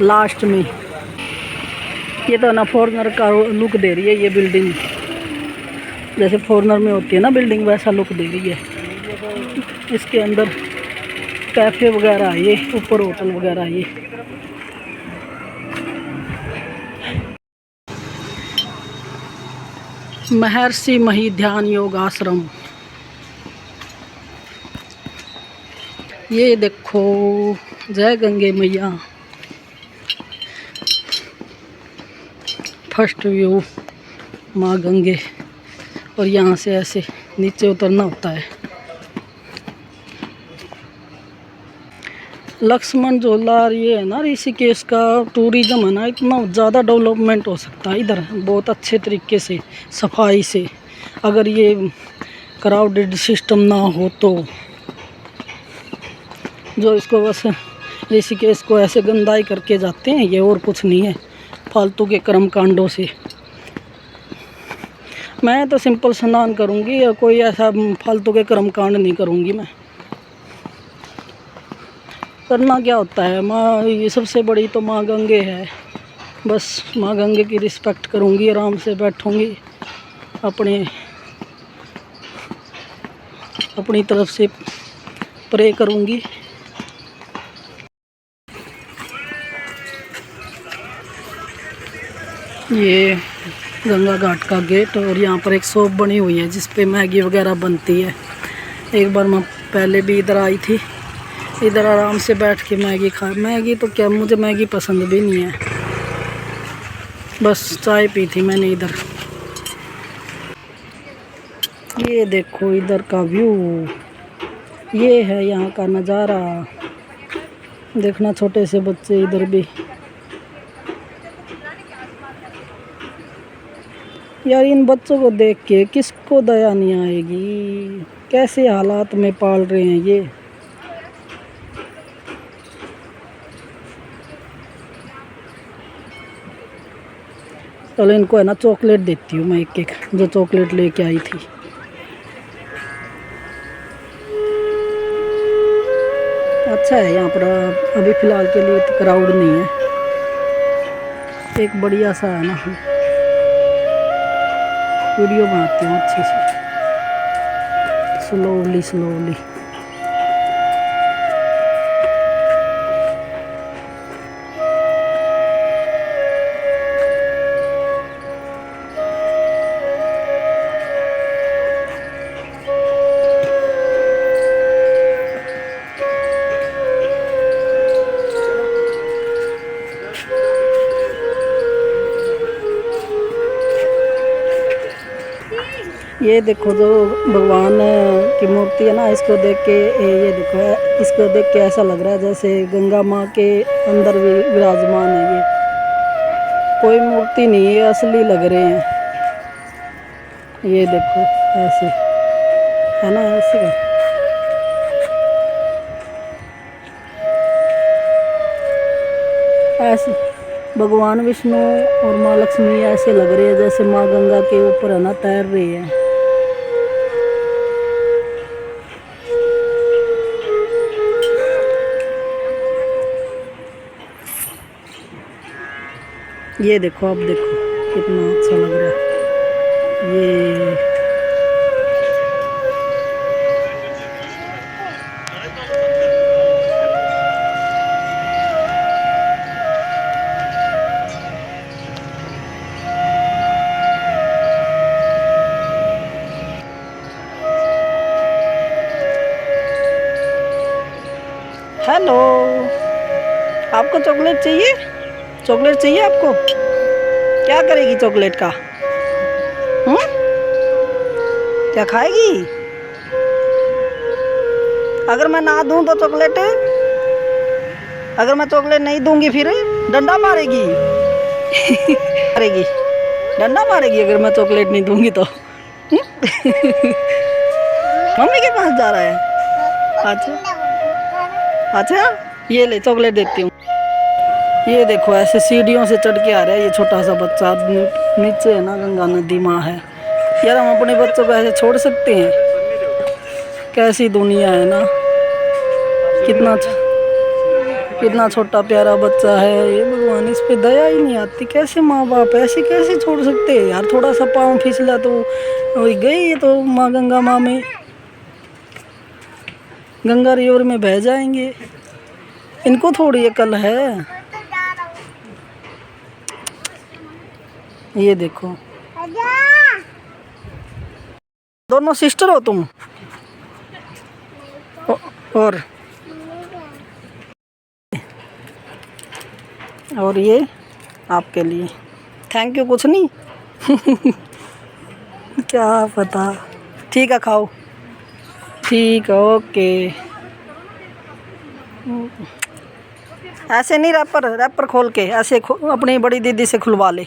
लास्ट में। ये तो ना फॉरेनर का लुक दे रही है ये बिल्डिंग, जैसे फॉरेनर में होती है ना बिल्डिंग, वैसा लुक दे रही है। इसके अंदर कैफ़े वगैरह है, ये ऊपर होटल वगैरह है। ये महर्षि मही ध्यान योग आश्रम। ये देखो, जय गंगे मैया। फर्स्ट व्यू माँ गंगे, और यहाँ से ऐसे नीचे उतरना होता है। लक्ष्मण झूला, ये है ना ऋषिकेश का टूरिज़्म है ना, इतना ज़्यादा डेवलपमेंट हो सकता है इधर बहुत अच्छे तरीके से, सफाई से। अगर ये क्राउडेड सिस्टम ना हो तो, जो इसको बस ऋषिकेश को ऐसे गंदाई करके जाते हैं, ये और कुछ नहीं है, फालतू के कर्म कांडों से। मैं तो सिंपल स्नान करूँगी, या कोई ऐसा फालतू के कर्म कांड नहीं करूँगी। मैं करना क्या होता है, माँ ये सबसे बड़ी तो माँ गंगे है। बस माँ गंगे की रिस्पेक्ट करूँगी, आराम से बैठूँगी, अपनी तरफ से प्रे करूँगी। ये गंगा घाट का गेट, और यहाँ पर एक शॉप बनी हुई है जिस पे मैगी वगैरह बनती है। एक बार मैं पहले भी इधर आई थी, इधर आराम से बैठ के मैगी तो क्या, मुझे मैगी पसंद भी नहीं है, बस चाय पी थी मैंने इधर। ये देखो इधर का व्यू, ये है यहाँ का नज़ारा। देखना छोटे से बच्चे इधर भी, यार इन बच्चों को देख के किसको दया नहीं आएगी, कैसे हालात में पाल रहे हैं ये। चलो इनको है ना चॉकलेट देती हूँ मैं, एक जो चॉकलेट लेके आई थी। अच्छा है यहाँ पर। अभी फ़िलहाल के लिए तो क्राउड नहीं है। एक बढ़िया सा है ना, वीडियो बनाती हूँ अच्छी सी, स्लोली स्लोली। ये देखो जो भगवान की मूर्ति है ना, इसको देख के ये देखो, इसको देख के ऐसा लग रहा है जैसे गंगा माँ के अंदर भी विराजमान है। ये कोई मूर्ति नहीं है, असली लग रहे हैं। ये देखो ऐसे है ना, ऐसे ऐसे भगवान विष्णु और माँ लक्ष्मी ऐसे लग रहे हैं जैसे माँ गंगा के ऊपर है ना तैर रही है। ये देखो, अब देखो कितना अच्छा लग रहा है ये। हेलो, आपको चॉकलेट चाहिए? चॉकलेट चाहिए आपको? क्या करेगी चॉकलेट का? क्या खाएगी? अगर मैं ना दूं तो चॉकलेट, अगर मैं चॉकलेट नहीं दूंगी फिर डंडा मारेगी। मारेगी, डंडा मारेगी अगर मैं चॉकलेट नहीं दूंगी तो। मम्मी के पास जा रहा है। अच्छा अच्छा, ये ले चॉकलेट देती हूँ। ये देखो ऐसे सीढ़ियों से चढ़ के आ रहा है ये छोटा सा बच्चा। नीचे है ना गंगा नदी माँ है। यार हम अपने बच्चों को ऐसे छोड़ सकते हैं? कैसी दुनिया है ना, कितना छोटा प्यारा बच्चा है ये। भगवान इस पे दया ही नहीं आती। कैसे माँ बाप ऐसे कैसे छोड़ सकते हैं यार? थोड़ा सा पाँव फिसला तो वही गई। ये तो माँ गंगा माँ में, गंगा रिवर में बह जाएंगे। इनको थोड़ी अकल है। ये देखो, दोनों सिस्टर हो तुम? और ये आपके लिए। थैंक यू कुछ नहीं। क्या पता। ठीक है खाओ। ठीक है, ओके। ऐसे नहीं, रैपर खोल के ऐसे अपनी बड़ी दीदी से खुलवा ले।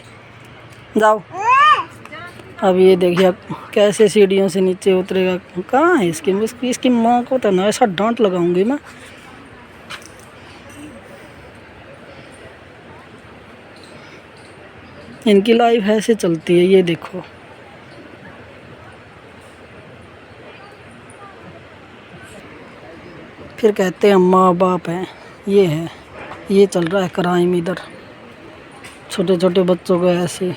जाओ। अब ये देखिए कैसे सीढ़ियों से नीचे उतरेगा। कहाँ है इसकी माँ को तो ना ऐसा डांट लगाऊंगी मैं। इनकी लाइफ ऐसे चलती है। ये देखो, फिर कहते हैं माँ बाप हैं। ये है, ये चल रहा है क्राइम इधर, छोटे छोटे बच्चों को ऐसे।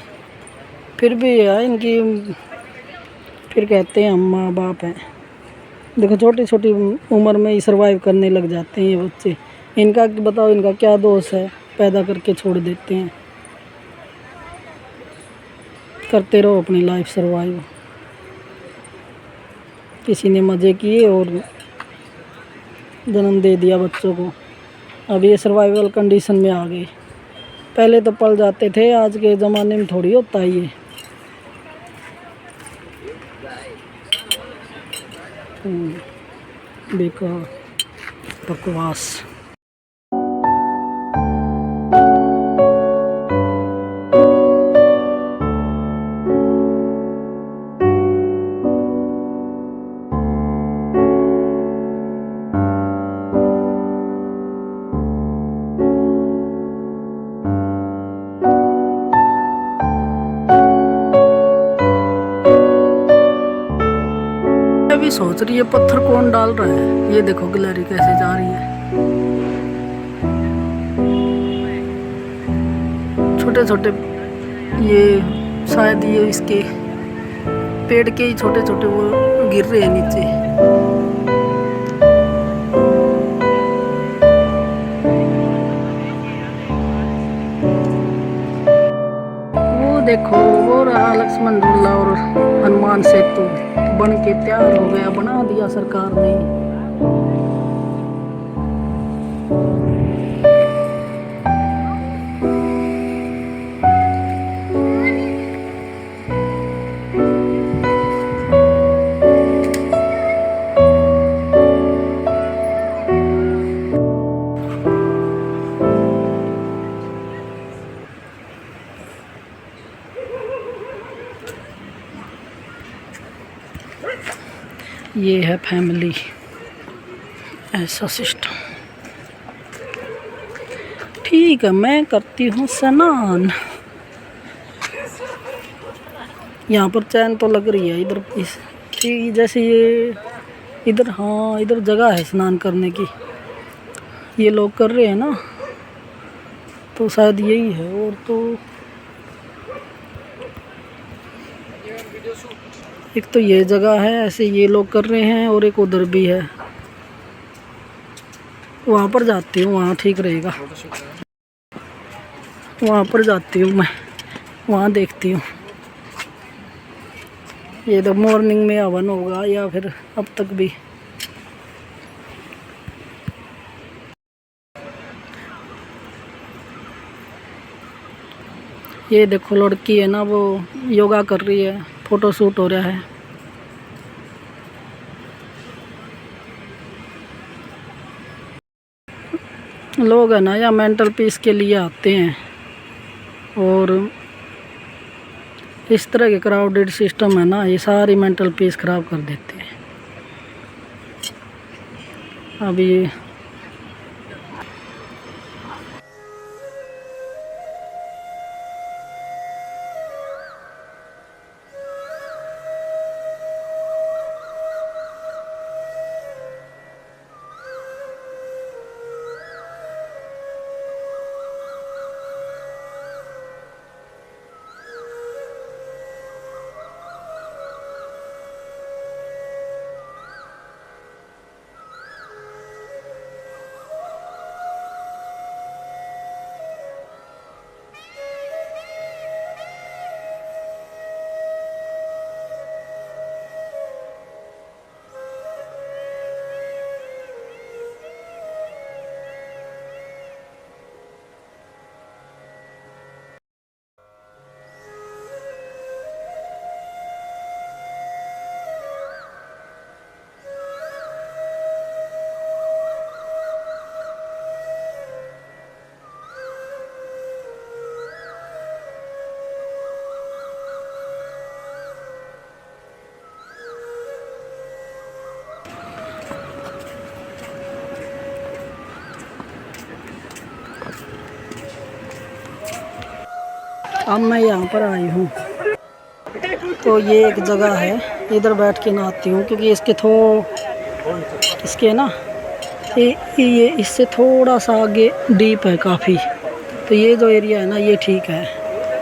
फिर भी यार इनकी, फिर कहते हैं हम माँ बाप हैं। देखो छोटी छोटी उम्र में ही सरवाइव करने लग जाते हैं ये बच्चे। इनका बताओ, इनका क्या दोष है? पैदा करके छोड़ देते हैं। करते रहो अपनी लाइफ सरवाइव। किसी ने मज़े किए और जन्म दे दिया बच्चों को। अब ये सर्वाइवल कंडीशन में आ गए। पहले तो पल जाते थे, आज के ज़माने में थोड़ी होता है ये। बेकार बकवास। भी सोच रही है पत्थर कौन डाल रहा है। ये देखो गिलहरी कैसे जा रही है। छोटे छोटे ये शायद ये इसके पेड़ के ही छोटे छोटे वो गिर रहे हैं नीचे। वो देखो वो रहा लक्ष्मण झूला और हनुमान सेतु बन के तैयार हो गया, बना दिया सरकार ने। ये है फैमिली, ऐसा सिस्टम। ठीक है, मैं करती हूँ स्नान। यहाँ पर चैन तो लग रही है इधर इस जैसे ये इधर, हाँ इधर जगह है स्नान करने की। ये लोग कर रहे हैं ना, तो शायद यही है। और तो एक तो ये जगह है, ऐसे ये लोग कर रहे हैं, और एक उधर भी है। वहाँ पर जाती हूँ, वहाँ ठीक रहेगा। वहाँ पर जाती हूँ मैं, वहाँ देखती हूँ। ये तो मॉर्निंग में हवन होगा या फिर अब तक भी। ये देखो लड़की है ना, वो योगा कर रही है, फोटो शूट हो रहा है। लोग है ना या मेंटल पीस के लिए आते हैं, और इस तरह के क्राउडेड सिस्टम है ना, ये सारी मेंटल पीस ख़राब कर देते हैं। अभी अब मैं यहाँ पर आई हूँ, तो ये एक जगह है, इधर बैठ के नहाती हूँ। क्योंकि इसके ना ये इससे थोड़ा सा आगे डीप है काफ़ी। तो ये जो एरिया है ना, ये ठीक है।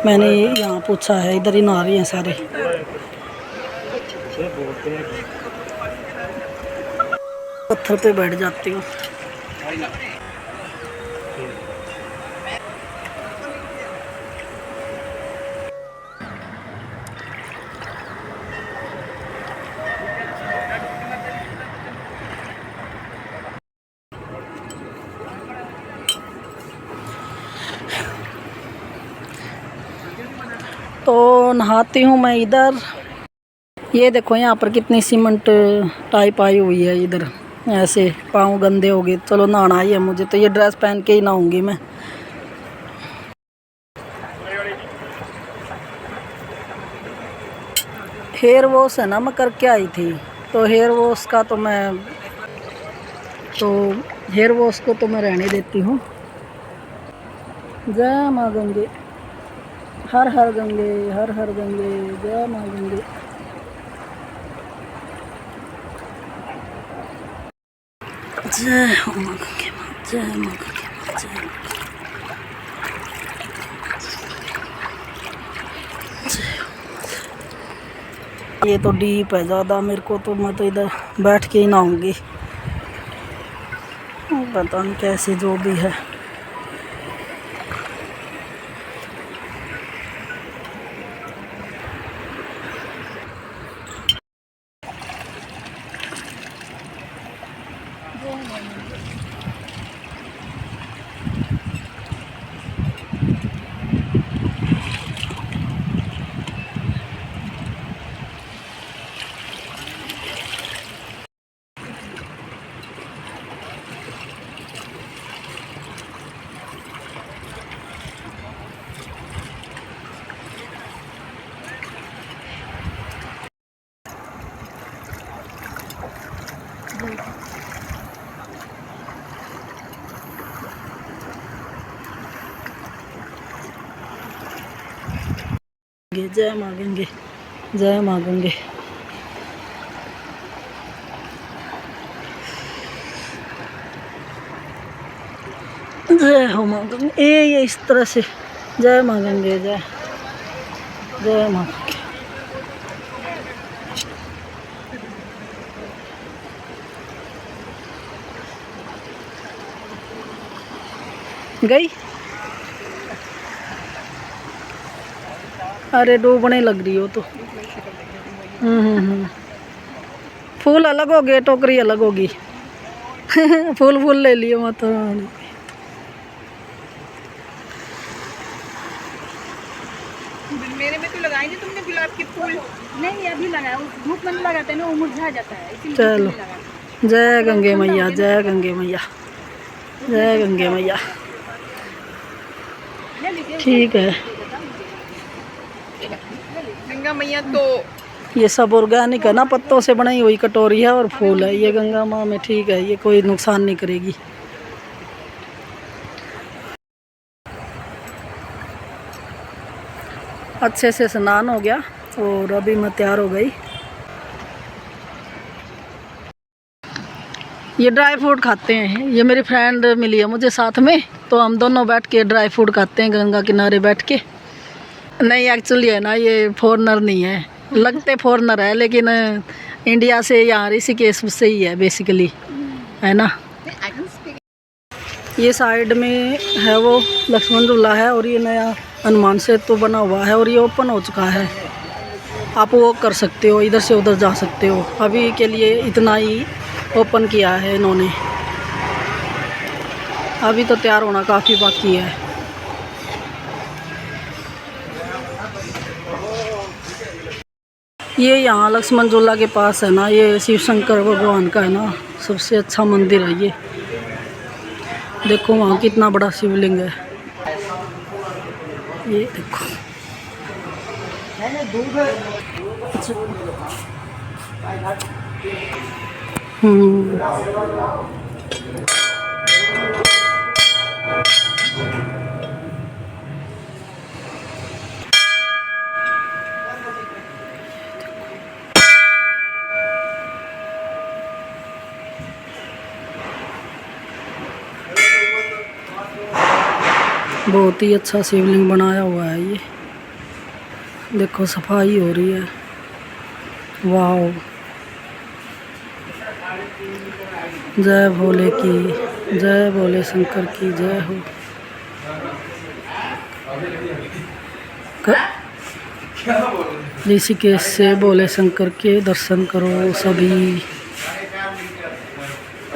मैंने यहाँ पूछा है, इधर ही नहा रही हैं सारे। पत्थर पे बैठ जाती हूँ। तो नहाती हूँ मैं इधर। ये देखो यहाँ पर कितनी सीमेंट टाइप आई हुई है इधर, ऐसे पाँव गंदे हो गए। चलो नहाना ही है मुझे, तो ये ड्रेस पहन के ही नहाऊंगी मैं। हेयर वॉश है ना, मैं करके आई थी। तो हेयर वॉश का तो हेयर वॉश को तो मैं रहने देती हूँ। जय माँ गंगे, हर हर गंगे, हर हर गंगे, जय माँ गंगे। जय हो माँ गंगे। जय माँ की जय। ये तो डीप है ज़्यादा, मेरे को तो मैं तो इधर बैठ के ही नहाऊंगी, पता नहीं कैसे जो भी है। जय माँ गंगे, जय माँ गंगे। जय हो माँ गंगे। ये इस तरह से जय माँ गंगे, जय जय माँ गंगे। गई, अरे डूबने लग रही हो तो। फूल अलग हो गए, टोकरी अलग होगी। फूल फूल ले लियो मत। मेरे में तो लगाए नहीं तुमने गुलाब के फूल? नहीं अभी लगाया, धूप में लगाते हैं ना, वो मुरझा जाता है, इसीलिए चलो, जय गंगे मैया, जय गंगे मैया, जय गंगे मैया। ठीक है, गंगा मैया तो ये सब ऑर्गेनिक है ना, पत्तों से बनाई हुई कटोरी है और फूल है ये गंगा माँ में। ठीक है, ये कोई नुकसान नहीं करेगी। अच्छे से स्नान हो गया और अभी मैं तैयार हो गई। ये ड्राई फ्रूट खाते हैं, ये मेरी फ्रेंड मिली है मुझे साथ में, तो हम दोनों बैठ के ड्राई फ्रूट खाते हैं गंगा किनारे बैठ के। नहीं एक्चुअली है ना, ये फॉरेनर नहीं है, लगते फॉरेनर है लेकिन इंडिया से, यहाँ ऋषिकेश से ही है बेसिकली, है ना। ये साइड में है वो लक्ष्मण झूला है और ये नया हनुमान सेतु बना हुआ है और ये ओपन हो चुका है। आप वॉक कर सकते हो, इधर से उधर जा सकते हो। अभी के लिए इतना ही ओपन किया है इन्होंने, अभी तो तैयार होना काफ़ी बाकी है। ये यहाँ लक्ष्मण झूला के पास है ना, ये शिव शंकर भगवान का है ना सबसे अच्छा मंदिर है ये। देखो वहाँ कितना बड़ा शिवलिंग है, ये देखो। बहुत ही अच्छा शिवलिंग बनाया हुआ है ये, देखो सफाई हो रही है। वाओ, जय भोले की जय, भोले शंकर की जय हो। ऋषिकेश से भोले शंकर के दर्शन करो सभी।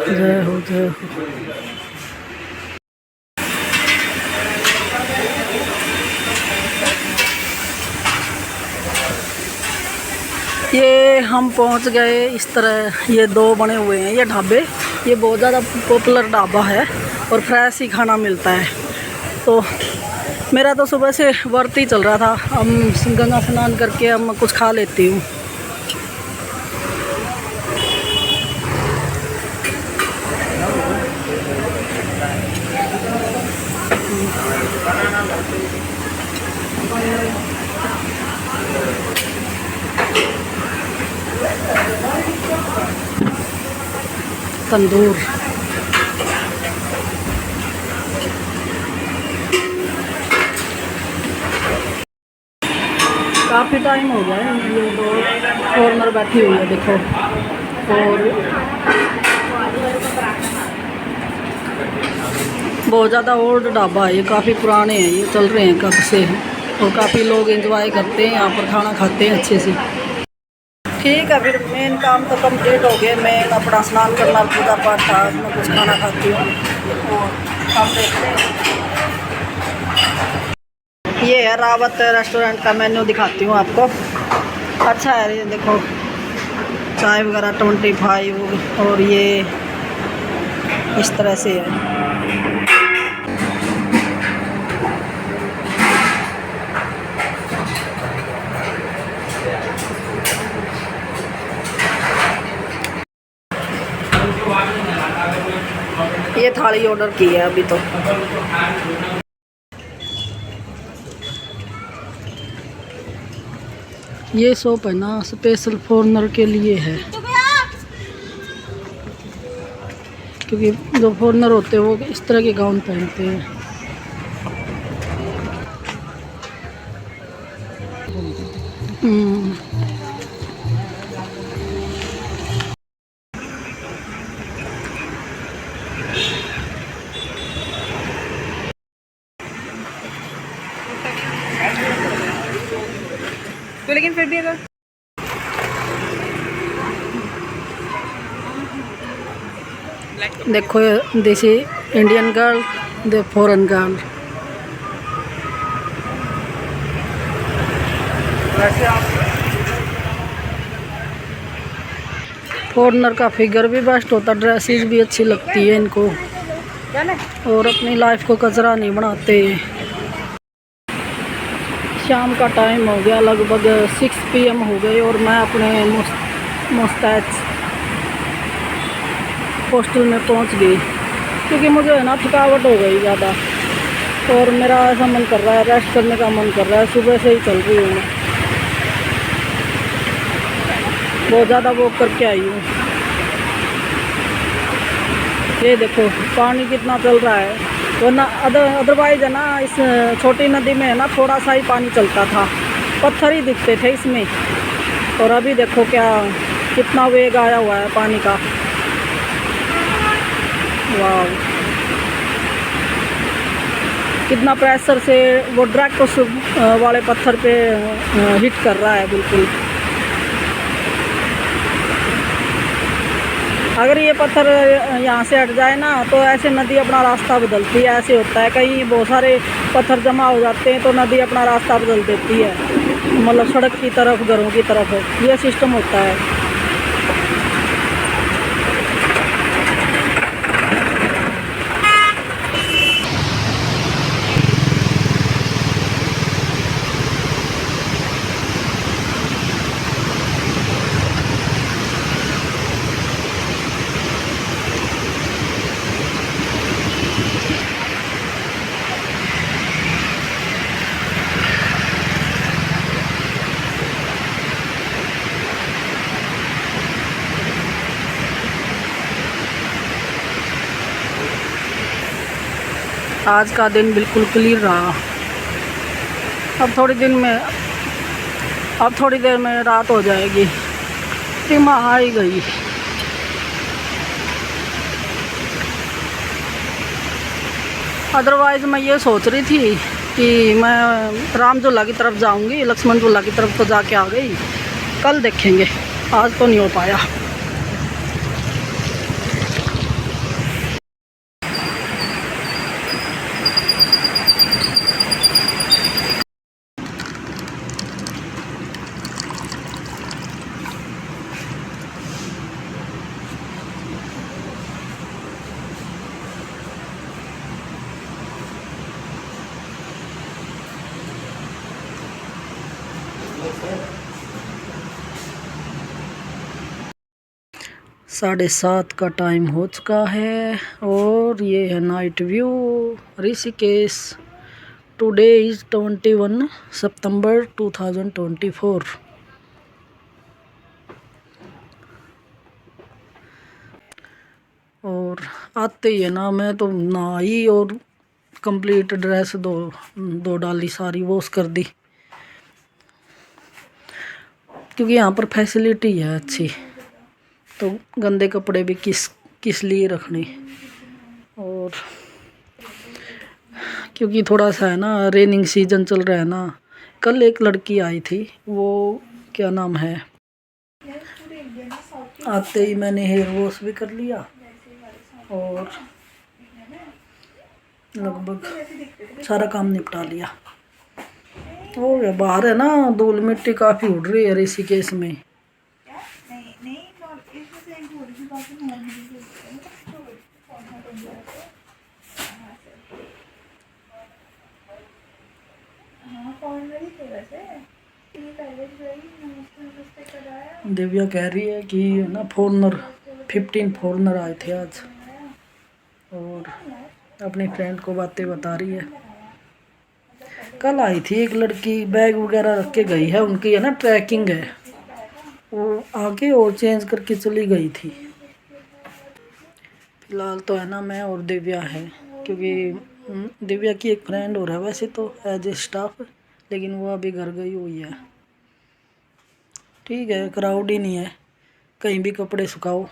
जय हो, जय हो। ये हम पहुंच गए इस तरह, ये दो बने हुए हैं ये ढाबे, ये बहुत ज़्यादा पॉपुलर ढाबा है और फ्रेश ही खाना मिलता है। तो मेरा तो सुबह से व्रत ही चल रहा था, हम गंगा स्नान करके हम कुछ खा लेती हूँ। तंदूर, काफ़ी टाइम हो गया है। ये दो फॉरनर बैठी हुई है देखो। और बहुत ज़्यादा ओल्ड ढाबा है ये, काफ़ी पुराने हैं ये, चल रहे हैं कब से। और काफ़ी लोग एंजॉय करते हैं यहाँ पर, खाना खाते हैं अच्छे से। ठीक है, फिर मेन काम तो कंप्लीट हो गया। मेन अपना स्नान करना, पूजा पाठ था, मैं कुछ खाना खाती हूँ और हम देखते हैं। ये है रावत रेस्टोरेंट का मेन्यू, दिखाती हूँ आपको। अच्छा है ये देखो, चाय वगैरह 25 और ये इस तरह से है। ये थाली ऑर्डर की है अभी तो। ये शॉप है ना, स्पेशल फॉरनर के लिए है, क्योंकि जो फॉरनर होते हैं वो इस तरह के गाउन पहनते हैं। तो लेकिन फिर भी अगर देखो, this is Indian girl, the foreign girl. Foreigner का फिगर भी बेस्ट होता, ड्रेसेस भी अच्छी लगती है इनको, और अपनी लाइफ को कचरा नहीं बनाते। शाम का टाइम हो गया, लगभग 6 PM हो गए, और मैं अपने मुस्तैद हॉस्टल में पहुंच गई, क्योंकि मुझे है ना थकावट हो गई ज़्यादा, और मेरा ऐसा मन कर रहा है, रेस्ट करने का मन कर रहा है। सुबह से ही चल रही हूँ मैं, बहुत ज़्यादा वॉक करके आई हूँ। ये देखो पानी कितना चल रहा है, वरना अदरवाइज है ना इस छोटी नदी में है ना थोड़ा सा ही पानी चलता था, पत्थर ही दिखते थे इसमें। और अभी देखो क्या कितना वेग आया हुआ है पानी का। वाह, कितना प्रेशर से वो डायरेक्ट उस वाले पत्थर पे हिट कर रहा है बिल्कुल। अगर ये पत्थर यहाँ से हट जाए ना तो ऐसे नदी अपना रास्ता बदलती है। ऐसे होता है, कहीं बहुत सारे पत्थर जमा हो जाते हैं तो नदी अपना रास्ता बदल देती है, मतलब सड़क की तरफ, घरों की तरफ, ये सिस्टम होता है। आज का दिन बिल्कुल क्लियर रहा। अब थोड़ी देर में रात हो जाएगी। टिमा आ ही गई। अदरवाइज़ मैं ये सोच रही थी कि मैं राम झूला की तरफ जाऊंगी, लक्ष्मण झूला की तरफ तो जाके आ गई, कल देखेंगे, आज तो नहीं हो पाया। साढ़े 7 का टाइम हो चुका है, और ये है night view Rishikesh. Today is 21 सितंबर 2024। और आते ही है ना, मैं तो नहाई और कंप्लीट ड्रेस दो डाली, सारी वॉश कर दी। क्योंकि यहाँ पर फैसिलिटी है अच्छी, तो गंदे कपड़े भी किस लिए रखने। और क्योंकि थोड़ा सा है ना, रेनिंग सीजन चल रहा है ना। कल एक लड़की आई थी, वो क्या नाम है, आते ही मैंने हेयर वॉश भी कर लिया और लगभग सारा काम निपटा लिया। हो गया। बाहर है ना, धूल मिट्टी काफ़ी उड़ रही है ऋषिकेश में। दिव्या कह रही है कि ना फॉरनर 15 फॉरनर आए थे आज, और अपनी फ्रेंड को बातें बता रही है। कल आई थी एक लड़की, बैग वगैरह रख के गई है, उनकी है ना ट्रैकिंग है, वो आके और चेंज करके चली गई थी। फिलहाल तो है ना मैं और दिव्या है, क्योंकि दिव्या की एक फ्रेंड और है वैसे तो एज ए स्टाफ, लेकिन वो अभी घर गई हुई है। ठीक है, क्राउड ही नहीं है, कहीं भी कपड़े सुखाओ।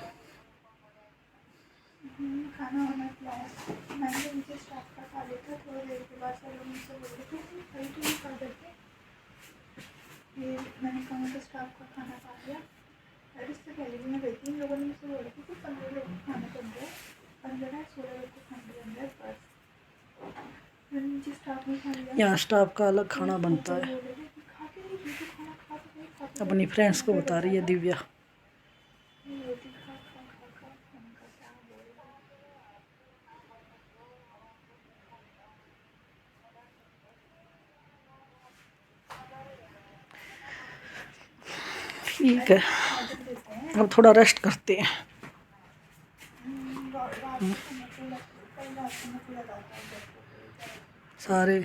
खाना वाना खिलाया, मैंने उनके स्टाफ का खा लिया था। थोड़ी देर के बाद सब लोग मुझसे बोल रहे थे खड़ी तो नहीं खा करके, ये मैंने कहा तो स्टाफ का खाना खा लिया। और इससे पहले भी मैं गई थी, इन लोगों ने मुझसे बोला था कि 15 लोग को खाना बन गया, 15 16 लोग को खाना बन गया बस। मैंने नीचे स्टाफ ने खा लिया। यहाँ स्टाफ का अलग खाना बनता है। अपनी फ्रेंड्स को बता रही है दिव्या। ठीक है, अब थोड़ा रेस्ट करते हैं। सारे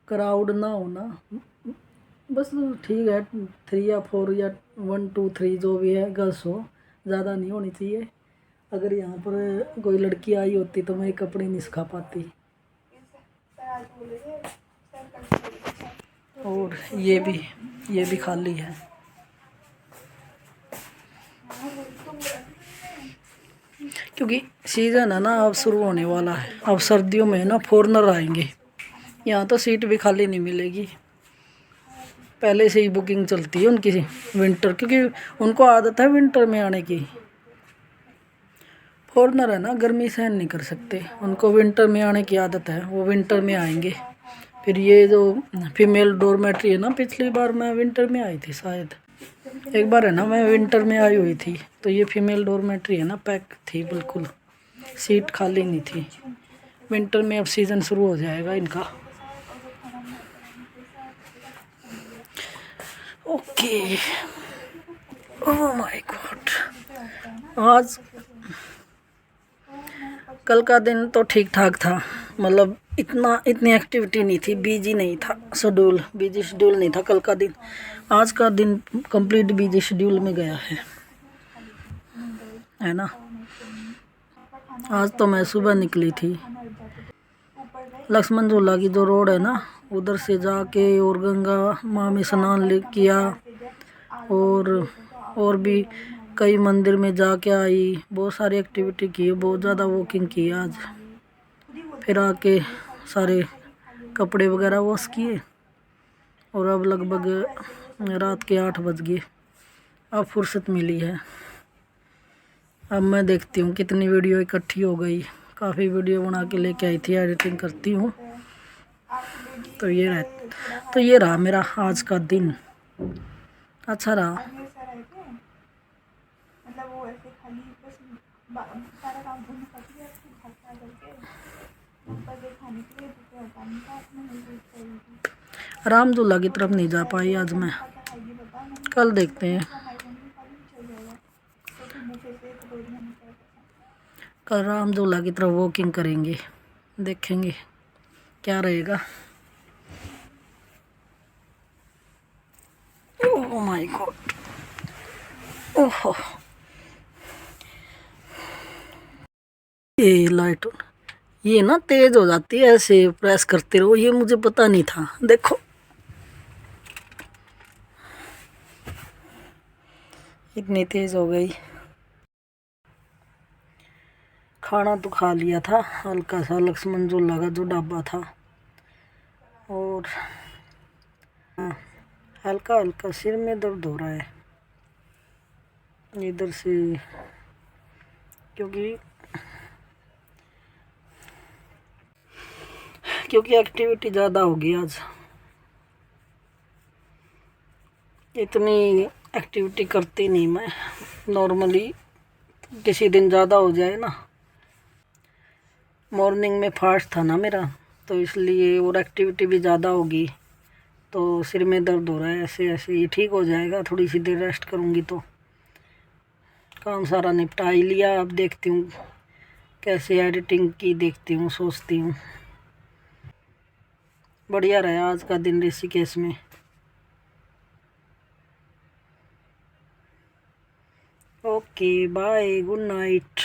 क्राउड ना हो ना, बस ठीक है। 3 या 4 या 1 2 3 जो भी है गर्ल्स हो, ज़्यादा नहीं होनी चाहिए। अगर यहाँ पर कोई लड़की आई होती तो मैं कपड़े नहीं सुखा पाती। और ये भी खाली है। क्योंकि सीज़न है ना अब शुरू होने वाला है, अब सर्दियों में ना फॉरनर आएंगे, यहाँ तो सीट भी खाली नहीं मिलेगी। पहले से ही बुकिंग चलती है उनकी विंटर, क्योंकि उनको आदत है विंटर में आने की। फॉरनर है ना, गर्मी सहन नहीं कर सकते, उनको विंटर में आने की आदत है, वो विंटर में आएंगे। फिर ये जो फीमेल डॉर्मेट्री है ना, पिछली बार मैं विंटर में आई थी शायद, एक बार है ना मैं विंटर में आई हुई थी, तो ये फीमेल डॉर्मेट्री है ना पैक थी बिल्कुल, सीट खाली नहीं थी। विंटर में अब सीज़न शुरू हो जाएगा इनका। Okay, oh my God. आज कल का दिन तो ठीक ठाक था, मतलब इतनी एक्टिविटी नहीं थी, बिजी नहीं था शेड्यूल, बिजी शेड्यूल नहीं था कल का दिन। आज का दिन कंप्लीट बिजी शेड्यूल में गया है ना। आज तो मैं सुबह निकली थी, लक्ष्मण झूला की जो रोड है ना, उधर से जाके और गंगा माँ में स्नान किया, और भी कई मंदिर में जाके आई, बहुत सारी एक्टिविटी की, बहुत ज़्यादा वॉकिंग की आज। फिर आके सारे कपड़े वगैरह वॉश किए, और अब लगभग रात के 8 बज गए, अब फुर्सत मिली है। अब मैं देखती हूँ कितनी वीडियो इकट्ठी हो गई, काफ़ी वीडियो बना के लेके आई थी, एडिटिंग करती हूँ। तो ये रहा मेरा आज का दिन, अच्छा रहा। राम झूला की तरफ नहीं जा पाई आज मैं, कल देखते हैं। कल राम झूला की तरफ वॉकिंग करेंगे, देखेंगे क्या रहेगा। ओह माय गॉड, ओहो, ये लाइट, ये ना तेज हो जाती है ऐसे प्रेस करते रहो, ये मुझे पता नहीं था। देखो इतनी तेज हो गई। खाना तो खा लिया था हल्का सा लक्ष्मण झूला का जो ढाबा था, और हल्का हल्का सिर में दर्द हो रहा है इधर से, क्योंकि एक्टिविटी ज़्यादा होगी आज। इतनी एक्टिविटी करती नहीं मैं नॉर्मली, किसी दिन ज़्यादा हो जाए ना। मॉर्निंग में फास्ट था ना मेरा, तो इसलिए और एक्टिविटी भी ज़्यादा होगी तो सिर में दर्द हो रहा है। ऐसे ऐसे ये ठीक हो जाएगा, थोड़ी सी देर रेस्ट करूँगी तो। काम सारा निपटा ही लिया, अब देखती हूँ कैसे एडिटिंग की, देखती हूँ, सोचती हूँ। बढ़िया रहा आज का दिन ऋषिकेश में। Okay bye, good night.